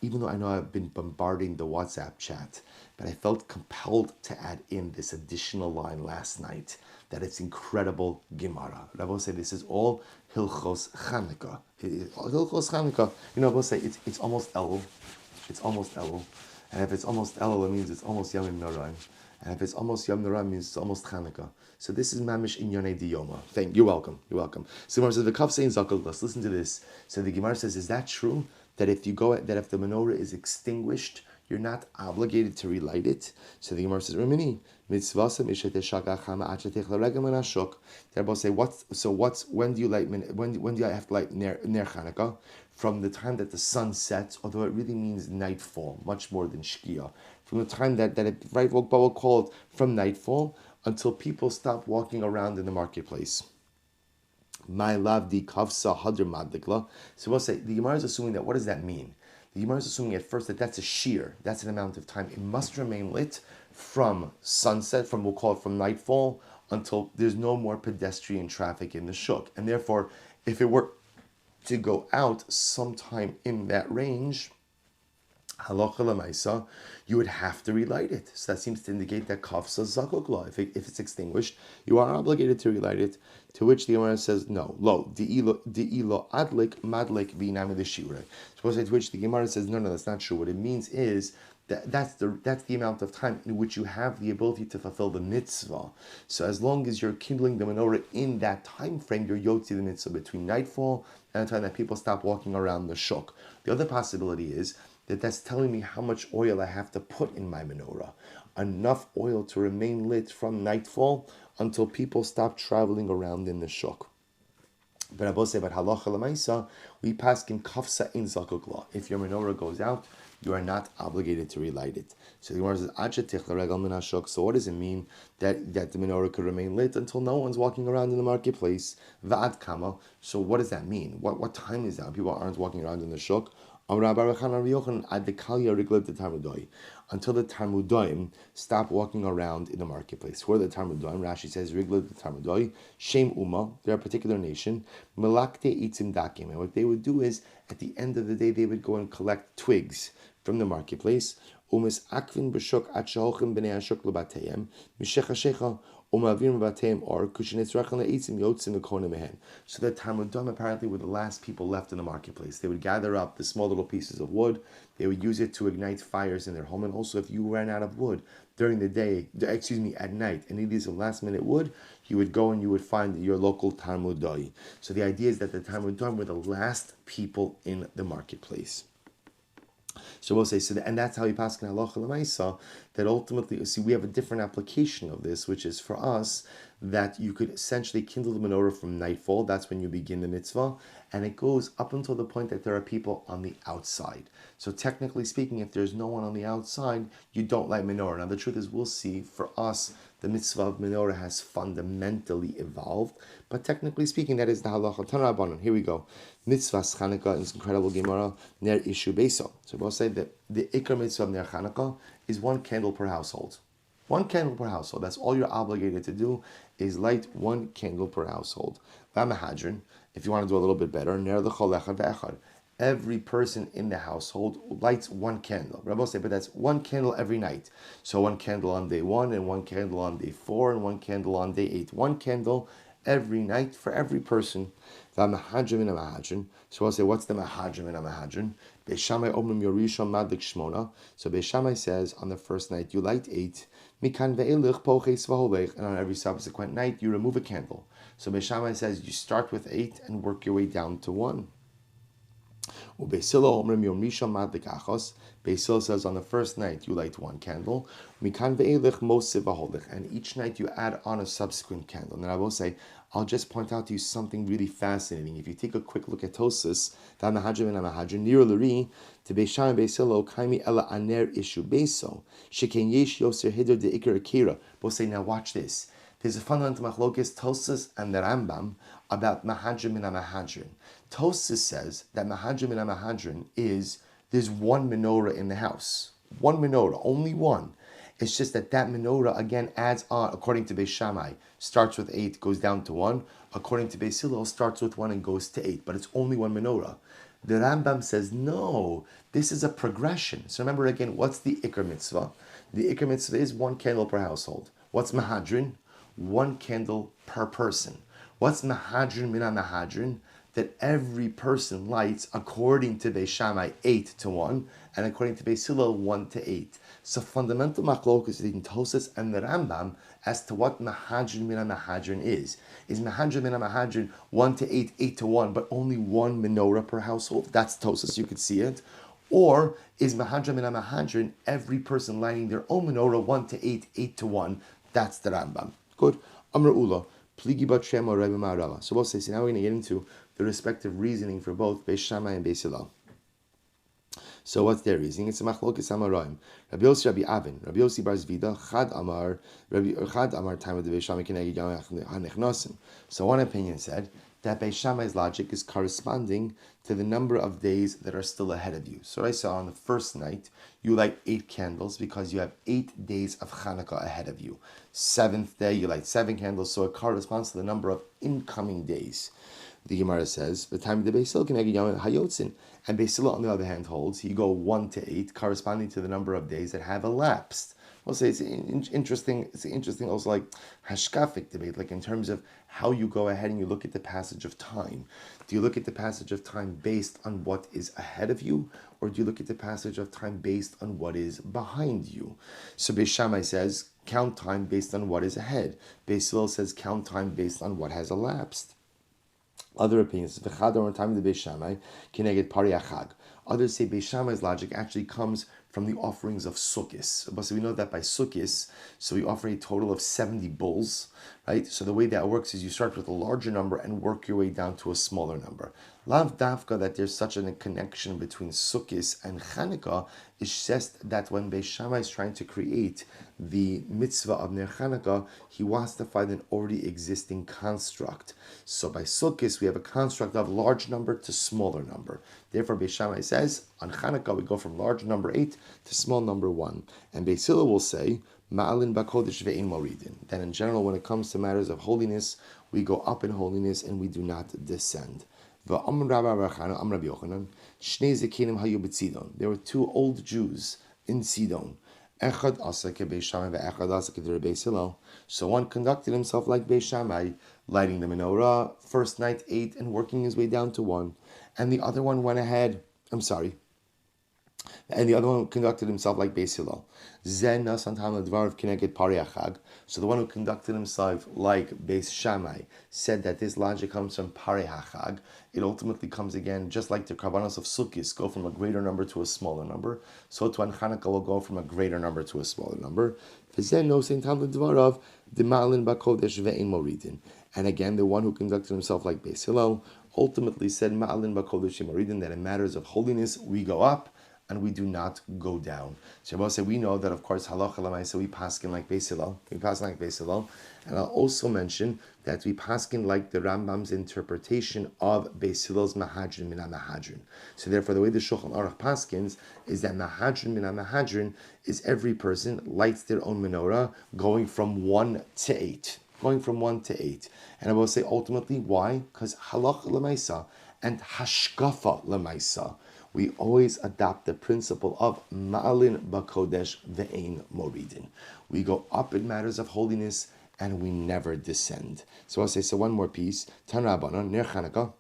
even though I know I've been bombarding the WhatsApp chat, but I felt compelled to add in this additional line last night, that it's incredible Gemara. I will say this is all Hilchos Chanukah. Hilchos Chanukah, I will say it's almost Elul. It's almost Elul. And if it's almost Elul, it means it's almost Yom Noraim. And if it's almost Yom Noraim, it means it's almost Chanukah. So this is Mamish in Yonei Diyoma. You're welcome. So Gemara says, the Kav saying Zakul, let's listen to this. So the Gemara says, is that true? That if the menorah is extinguished, you're not obligated to relight it. So the Gemara says, Remini, mitzvasam isheteshagachama achetech. They both say, when do you have to light ner Chanukah? From the time that the sun sets, although it really means nightfall, much more than shkia. From the time that it, right, we'll call it from nightfall until people stop walking around in the marketplace. My love, the kavsa hadr madlikla. So we'll say, the Gemara is assuming that, what does that mean? The Gemara is assuming at first that that's a shear, that's an amount of time. It must remain lit from sunset, we'll call it from nightfall, until there's no more pedestrian traffic in the shuk. And therefore, if it were to go out sometime in that range, halacha lemaisa, you would have to relight it. So that seems to indicate that kafsa zakok law. If it's extinguished, you are obligated to relight it. To which the Gemara says, no, lo, di'ilo adlik madlik v'inami l'shireh. To which the Gemara says, no, that's not true. What it means is that's the amount of time in which you have the ability to fulfill the mitzvah. So as long as you're kindling the menorah in that time frame, you're yotzi the mitzvah between nightfall and the time that people stop walking around the shuk. The other possibility is that's telling me how much oil I have to put in my menorah. Enough oil to remain lit from nightfall until people stop traveling around in the shuk. But Abba say, but halacha lemaisa, we pass in kafsa in zakuk law. If your menorah goes out, you are not obligated to relight it. So the Gemara says, so what does it mean that the menorah could remain lit until no one's walking around in the marketplace? Va'ad kama. So what does that mean? What time is that? People aren't walking around in the shuk. Until the Talmudim stop walking around in the marketplace. Who are the Talmudim? Rashi says, Rigled the Talmudoi, Shem Uma, they're a particular nation, Melakte Itzim Dakim. And what they would do is, at the end of the day, they would go and collect twigs from the marketplace. Umis Akvin B'Shuk Atshahochem B'nei Ashuk L'Bateyem, Mishecha Shecha, or so the Talmudim apparently were the last people left in the marketplace. They would gather up the small little pieces of wood. They would use it to ignite fires in their home. And also, if you ran out of wood during the day, at night, and needed some last minute wood, you would go and you would find your local Talmudai. So the idea is that the Talmudim were the last people in the marketplace. So we'll say, and that's how you pass in halacha l'maisa, that ultimately, see, we have a different application of this, which is for us that you could essentially kindle the menorah from nightfall. That's when you begin the mitzvah, and it goes up until the point that there are people on the outside. So technically speaking, if there's no one on the outside, you don't light menorah. Now the truth is, we'll see, for us, the mitzvah of menorah has fundamentally evolved, but technically speaking, that is the halacha. Tanrabanan. Here we go. Mitzvah Chanukah in this incredible Gemara, Ner Ishu Beso. So we'll say that the ikar mitzvah of Ner Chanukah is one candle per household. One candle per household. That's all you're obligated to do, is light one candle per household. V'amahadrin, if you want to do a little bit better, Ner l'chol echad ve'echad. Every person in the household lights one candle. Rabbi say, but that's one candle every night. So one candle on day 1, and one candle on day 4, and one candle on day 8. One candle every night for every person. So I'll say, what's the mahadrim and a mahadrim? Beishamai omrim yorishon madlik shmona. So Beishamai says, on the first night you light 8. Mikan ve'elich poches v'holech. And on every subsequent night you remove a candle. So Beishamai says you start with 8 and work your way down to 1. Beisil says on the first night you light one candle, and each night you add on a subsequent candle. And I will say, I'll just point out to you something really fascinating. If you take a quick look at Tosas, we'll say, now watch this. There's a fundamental machlokes, Tosas and the Rambam, about mahadrim and mahadrin. Tosas says that mahadrim and mahadrin is, there's one menorah in the house. One menorah, only one. It's just that menorah, again, adds on, according to Beis Shammai, starts with 8, goes down to 1. According to Beis Hillel, starts with 1 and goes to 8, but it's only one menorah. The Rambam says, no, this is a progression. So remember again, what's the ikar mitzvah? The ikar mitzvah is one candle per household. What's mahadrin? One candle per person. What's mahadrin mina mahadrin? That every person lights, according to Beis Shammai, 8 to 1, and according to Beis Hillel, 1 to 8. So fundamental machlokes between Tosas and the Rambam as to what mahadrin mina mahadrin is. Is mahadrin mina mahadrin 1 to 8, 8 to 1, but only one menorah per household? That's Tosas, you could see it. Or is mahadrin mina mahadrin every person lighting their own menorah 1 to 8, 8 to 1? That's the Rambam. Good. Amr Ula. Pligi bat Shema Rebbe Ma'arava. So we'll say, so now we're going to get into the respective reasoning for both Beis Shammai and Beis Hillel. So what's their reasoning? It's a machlokes amaroim. Rabbi Yossi, Rabbi Avin, Rabbi Yossi bar Zvida, Chad Amar time of the Beis Shammai keneged Yom HaNechnosim. So one opinion said that Beis Shammai's logic is corresponding to the number of days that are still ahead of you. So I saw on the first night, you light 8 candles because you have 8 days of Chanukah ahead of you. 7th day, you light 7 candles, so it corresponds to the number of incoming days. The Gemara says, the time of the Beis Hillel keneged Yom Hayotzin, and Beis Hillel on the other hand holds, you go 1 to 8, corresponding to the number of days that have elapsed. We'll say it's interesting. It's interesting, also like hashkafic debate, like in terms of how you go ahead and you look at the passage of time. Do you look at the passage of time based on what is ahead of you, or do you look at the passage of time based on what is behind you? So Beis Shammai says count time based on what is ahead. Beis Hillel says count time based on what has elapsed. Other opinions, v'chador time of the Beis Shammai keneged pari achag. Others say Beis Shammai's logic actually comes from the offerings of Sukkis. So we know that by Sukkis, so we offer a total of 70 bulls, right? So the way that works is you start with a larger number and work your way down to a smaller number. Lav dafka that there's such a connection between Sukkis and Chanukah is just that when Beis Shammai is trying to create the mitzvah of Ner Chanukah, he wants to find an already existing construct. So by Sukkis, we have a construct of large number to smaller number. Therefore, Beis Shammai says, on Chanukah, we go from large number 8 to small number 1. And Beis Hillel will say, Ma'alin bakodesh ve'in moridin. That in general, when it comes to matters of holiness, we go up in holiness and we do not descend. There were 2 old Jews in Sidon. So one conducted himself like Beis Shammai, lighting the menorah, first night 8 and working his way down to 1. And the other one went ahead, and the other one conducted himself like Beis Hillel. So the one who conducted himself like Beis Shammai said that this logic comes from Parei HaChag. It ultimately comes again, just like the Karbanos of Sukkis go from a greater number to a smaller number, so to Chanukah will go from a greater number to a smaller number. And again, the one who conducted himself like Beis Hillel ultimately said Ma'alin Bakodesh Moridin, that in matters of holiness we go up and we do not go down. So say we know that, of course, halacha l'maisa we paskin like Beis Hillel. We paskin like Beis Hillel, and I'll also mention that we paskin like the Rambam's interpretation of Beis Hillel's mahadrin min mahadrin. So therefore, the way the Shulchan Aruch paskins is that mahadrin min mahadrin is every person lights their own menorah, going from 1 to 8. Going from 1 to 8. And I will say ultimately, why? Because halacha l'maisa and hashkafa l'maisa, we always adopt the principle of ma'alin bakodesh ve'ein moridin. We go up in matters of holiness and we never descend. So I'll say, so one more piece. Tan Rabbanon, Ner Chanukah,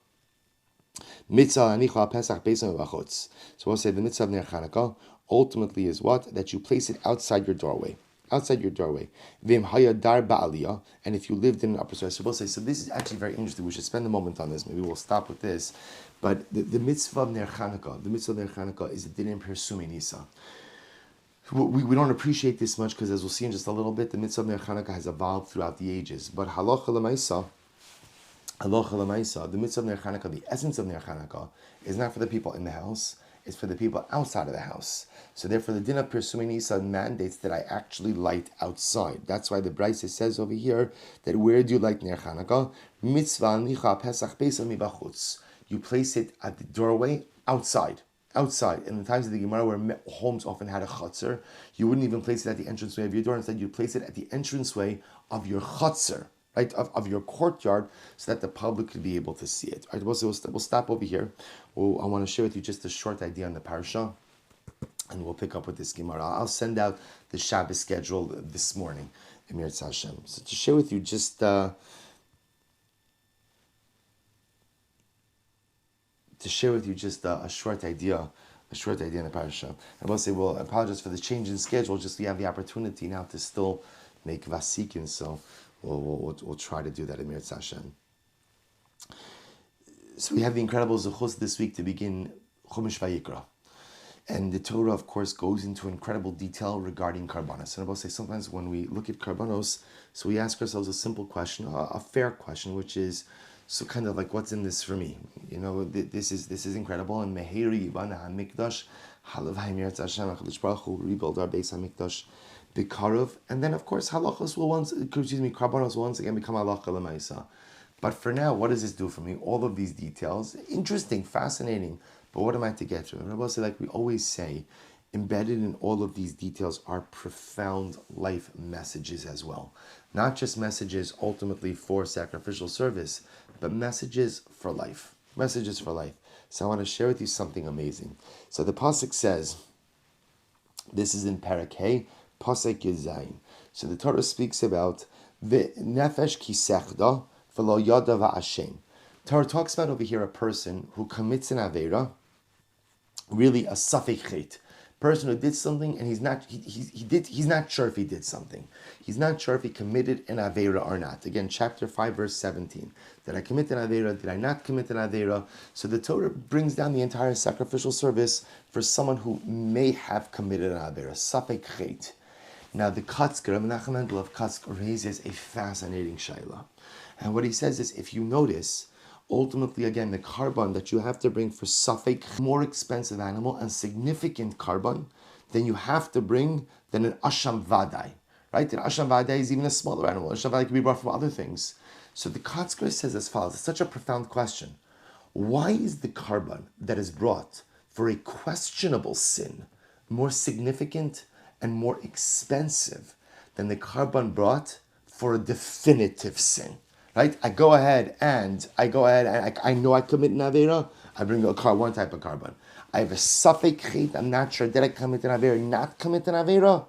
mitzvah anicha pesach beisam v'achutz. So I'll say the mitzvah of Ner Chanukah ultimately is what? That you place it outside your doorway. Outside your doorway. V'im hayadar ba'aliyah, and if you lived in an upper story. So we'll say, so this is actually very interesting. We should spend a moment on this. Maybe we'll stop with this. But the mitzvah of Ner Chanukah, is a dinim persumi nisa. We don't appreciate this much because, as we'll see in just a little bit, the mitzvah of Ner Chanukah has evolved throughout the ages. But halacha l'maisa, the mitzvah of Ner Chanukah, the essence of Ner Chanukah, is not for the people in the house. It's for the people outside of the house. So therefore, the din of Persumi Nisa mandates that I actually light outside. That's why the Brisa says over here that where do you light Ner Chanukah? Mitzvah nicha pesach beisa mibachutz. You place it at the doorway outside. Outside. In the times of the Gemara where homes often had a chutzner, you wouldn't even place it at the entranceway of your door. Instead, you place it at the entranceway of your chutzner, right, of your courtyard, so that the public could be able to see it. All right, we'll stop over here. I want to share with you just a short idea on the parasha, and we'll pick up with this Gemara. I'll send out the Shabbos schedule this morning, Emir Hashem. So to share with you just a short idea in the parasha. I will say, well, I apologize for the change in schedule. Just we have the opportunity now to still make vasikin, so we'll try to do that, Emir Hashem. So we have the incredible zuchus this week to begin Chumash Vayikra. And the Torah, of course, goes into incredible detail regarding karbanos. And I will say, sometimes when we look at karbanos, so we ask ourselves a simple question, a fair question, which is, so kind of like, what's in this for me? You know, this is incredible. And Meheri Yivana HaMikdash, Halav HaMir Hashem, HaKadosh Baruch Hu, rebuild our Beis HaMikdash, B'Karov. And then, of course, karbanos will once again become halacha l'maisa. But for now, what does this do for me? All of these details, interesting, fascinating, but what am I to get to? And Rabbi say, like we always say, embedded in all of these details are profound life messages as well. Not just messages ultimately for sacrificial service, but messages for life. Messages for life. So I want to share with you something amazing. So the pasuk says, this is in Parak Hey, pasuk Yzayin. So the Torah speaks about the nefesh kisechda v'lo yada v'ashem. Torah talks about over here a person who commits an avera, really a safek chet, person who did something and he's not sure if he did something. He's not sure if he committed an avera or not. Again, chapter 5, verse 17. Did I commit an avera? Did I not commit an avera? So the Torah brings down the entire sacrificial service for someone who may have committed an avera, safek chet. Now the Katzker, Menachem Mendel of Katzker, raises a fascinating shaila. And what he says is, if you notice, ultimately, again, the carbon that you have to bring for safek, more expensive animal and significant carbon than you have to bring than an asham vadai, right? An asham vadai is even a smaller animal. Asham vadai can be brought from other things. So the Katzker says as follows. It's such a profound question. Why is the carbon that is brought for a questionable sin more significant and more expensive than the carbon brought for a definitive sin? Right? I go ahead and I know I commit an avera. I bring one type of carbon. I have a safek chet. I'm not sure. Did I commit an avera? Not commit an avera?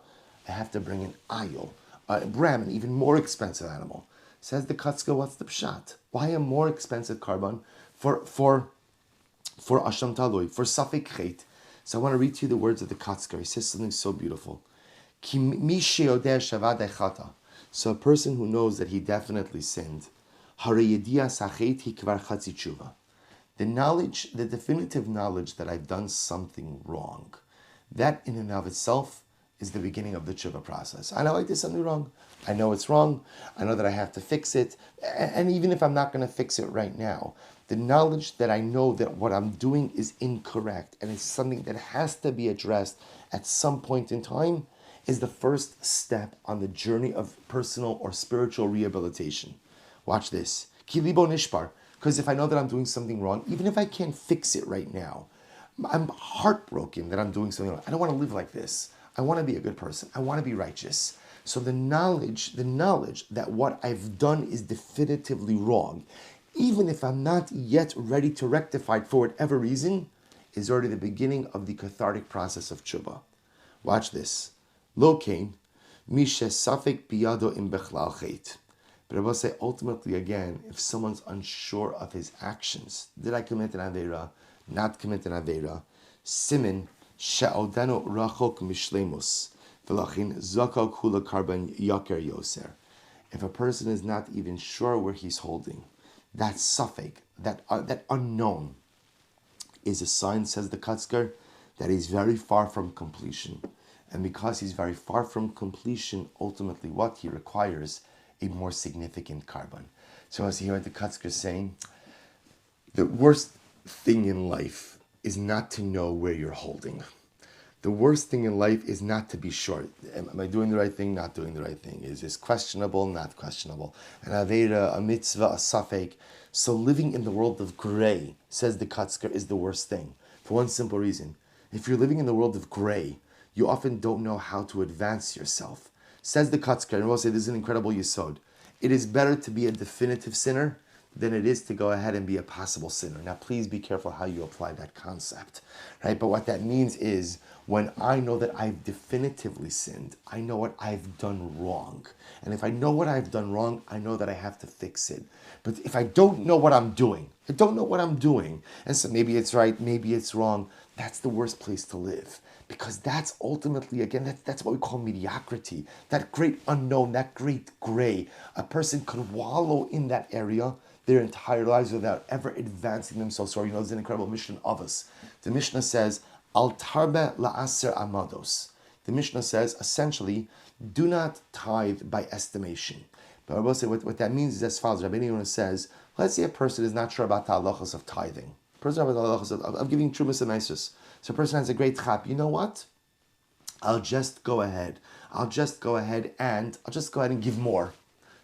I have to bring an ayil, a ram, an even more expensive animal. Says the Katzka, what's the pshat? Why a more expensive carbon for asham talui, for safek chet? So I want to read to you the words of the Katzka. He says something so beautiful. Ki mi sheodeh shavadei chata. So a person who knows that he definitely sinned, the knowledge, the definitive knowledge that I've done something wrong, that in and of itself is the beginning of the tshuva process. I know I did something wrong. I know it's wrong. I know that I have to fix it. And even if I'm not going to fix it right now, the knowledge that I know that what I'm doing is incorrect and it's something that has to be addressed at some point in time is the first step on the journey of personal or spiritual rehabilitation. Watch this. Ki libo nishbar. Because if I know that I'm doing something wrong, even if I can't fix it right now, I'm heartbroken that I'm doing something wrong. I don't want to live like this. I want to be a good person. I want to be righteous. So the knowledge that what I've done is definitively wrong, even if I'm not yet ready to rectify it for whatever reason, is already the beginning of the cathartic process of tshuva. Watch this. Lo kain, mishe safek biyado im bechlal chet. But I will say, ultimately, again, if someone's unsure of his actions, did I commit an avera, not commit an avera, simin she'odeno rachok mishlemus, v'lachin zakok hula karban yaker yoser. If a person is not even sure where he's holding, that safek, that unknown, is a sign, says the Katzker, that he's very far from completion. And because he's very far from completion, ultimately what he requires a more significant carbon. So as you hear the Katzker saying, the worst thing in life is not to know where you're holding. The worst thing in life is not to be sure. Am I doing the right thing? Not doing the right thing. Is this questionable? Not questionable. An avera, a mitzvah, a safek. So living in the world of gray, says the Katzker, is the worst thing. For one simple reason. If you're living in the world of gray, you often don't know how to advance yourself. Says the Katzker, and we'll say this is an incredible yesod. It is better to be a definitive sinner than it is to go ahead and be a possible sinner. Now, please be careful how you apply that concept, right? But what that means is when I know that I've definitively sinned, I know what I've done wrong. And if I know what I've done wrong, I know that I have to fix it. But if I don't know what I'm doing, and so maybe it's right, maybe it's wrong, that's the worst place to live. Because that's ultimately, again, that's what we call mediocrity. That great unknown, that great gray. A person could wallow in that area their entire lives without ever advancing themselves. So, there's an incredible Mishnah of us. The Mishnah says, Al tarbe la'aser amados. The Mishnah says, essentially, do not tithe by estimation. But I will say what that means is as follows. Rabbi Shmuel says, let's say a person is not sure about the halachas of tithing. A person about the halachas of giving trumas and meisus. So a person has a great chap. You know what? I'll just go ahead and give more.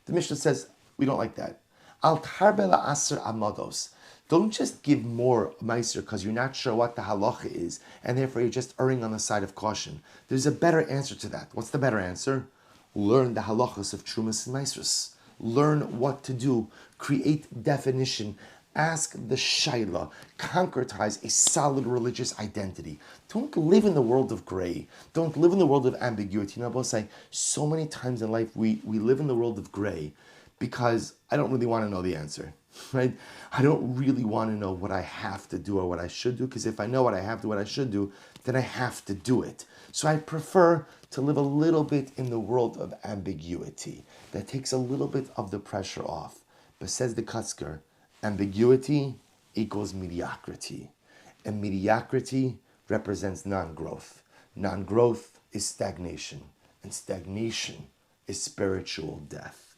The Mishnah says, we don't like that. Al tarbe la'aser amados. Don't just give more meiser because you're not sure what the halacha is, and therefore you're just erring on the side of caution. There's a better answer to that. What's the better answer? Learn the halachas of trumas and meisers. learn what to do, create definition, ask the shaila, concretize a solid religious identity. Don't live in the world of gray. Don't live in the world of ambiguity. You know, I will say so many times in life we live in the world of gray because I don't really want to know the answer, right? I don't really want to know what I have to do or what I should do, because if I know what I have to, what I should do, then I have to do it. So I prefer to live a little bit in the world of ambiguity. That takes a little bit of the pressure off. But says the Kutzker, ambiguity equals mediocrity. And mediocrity represents non-growth. Non-growth is stagnation. And stagnation is spiritual death.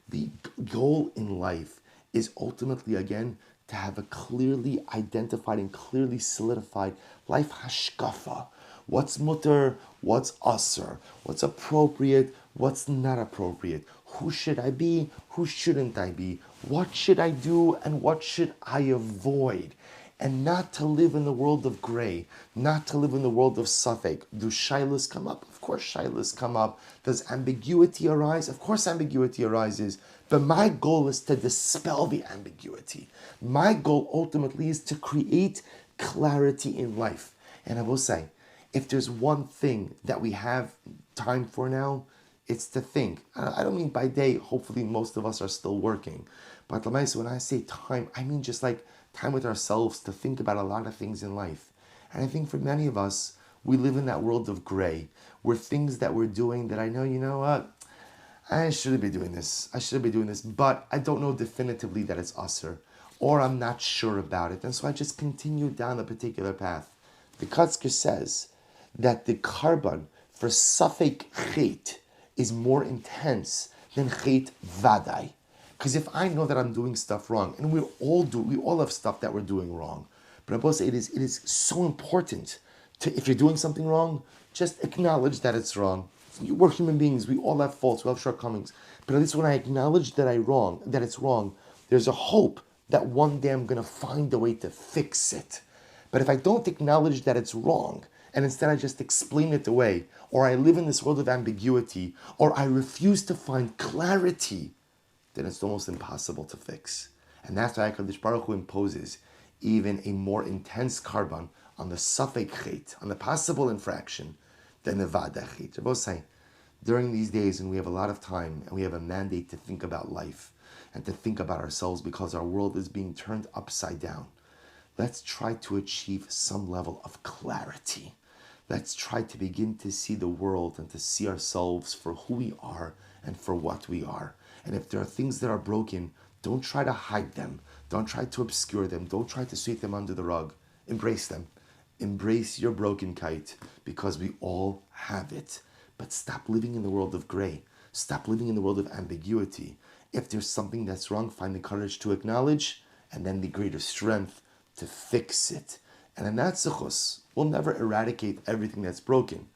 The goal in life is ultimately, again, to have a clearly identified and clearly solidified life hashkafa. What's mutter, what's asr, what's appropriate, what's not appropriate. Who should I be, who shouldn't I be? What should I do and what should I avoid? And not to live in the world of gray, not to live in the world of suffix. Do shilas come up? Of course shilas come up. Does ambiguity arise? Of course ambiguity arises. But my goal is to dispel the ambiguity. My goal ultimately is to create clarity in life. And I will say, if there's one thing that we have time for now, it's to think. I don't mean by day, hopefully most of us are still working. But when I say time, I mean just like time with ourselves to think about a lot of things in life. And I think for many of us, we live in that world of gray, where things that we're doing that I know, you know what, I shouldn't be doing this. I shouldn't be doing this, but I don't know definitively that it's usher, or I'm not sure about it. And so I just continue down a particular path. The Kutzker says that the carbon for suffix chet is more intense than chet vadai. Because if I know that I'm doing stuff wrong, and we all have stuff that we're doing wrong, but I will say it is so important to, if you're doing something wrong, just acknowledge that it's wrong. We're human beings. We all have faults. We have shortcomings. But at least when I acknowledge that it's wrong, there's a hope that one day I'm going to find a way to fix it. But if I don't acknowledge that it's wrong, and instead I just explain it away, or I live in this world of ambiguity, or I refuse to find clarity, then it's almost impossible to fix. And that's why HaKadosh Baruch Hu imposes even a more intense carbon on the suffix chet, on the possible infraction, than the vada chet. I both say, during these days when we have a lot of time and we have a mandate to think about life and to think about ourselves because our world is being turned upside down, let's try to achieve some level of clarity. Let's try to begin to see the world and to see ourselves for who we are and for what we are. And if there are things that are broken, don't try to hide them. Don't try to obscure them. Don't try to sweep them under the rug. Embrace them. Embrace your broken kite, because we all have it. But stop living in the world of gray. Stop living in the world of ambiguity. If there's something that's wrong, find the courage to acknowledge, and then the greater strength to fix it. And in that zechus, we'll never eradicate everything that's broken.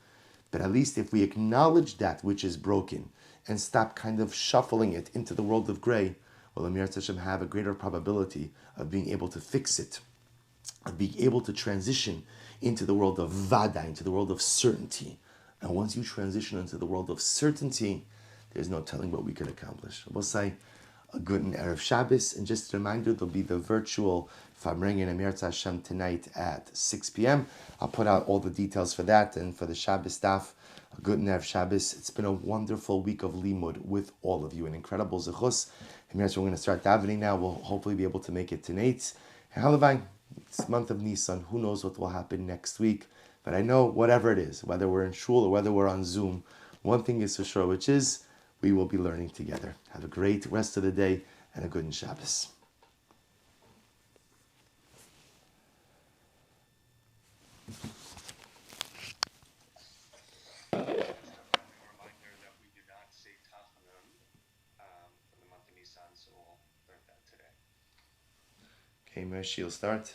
But at least if we acknowledge that which is broken and stop kind of shuffling it into the world of gray, will Amir Hashem have a greater probability of being able to fix it, of being able to transition into the world of vada, into the world of certainty. And once you transition into the world of certainty, there's no telling what we could accomplish. We'll say a good Erev Shabbos, and just a reminder, there'll be the virtual Famring and Amir Hashem tonight at 6 p.m. I'll put out all the details for that, and for the Shabbos staff, a good Erev Shabbos. It's been a wonderful week of limud with all of you, an incredible zechus. Amir, we're going to start davening now. We'll hopefully be able to make it tonight. And Halavai, it's the month of Nisan. Who knows what will happen next week? But I know whatever it is, whether we're in shul or whether we're on Zoom, one thing is for sure, which is we will be learning together. Have a great rest of the day and a good Shabbos. Okay, Mershi, you'll start.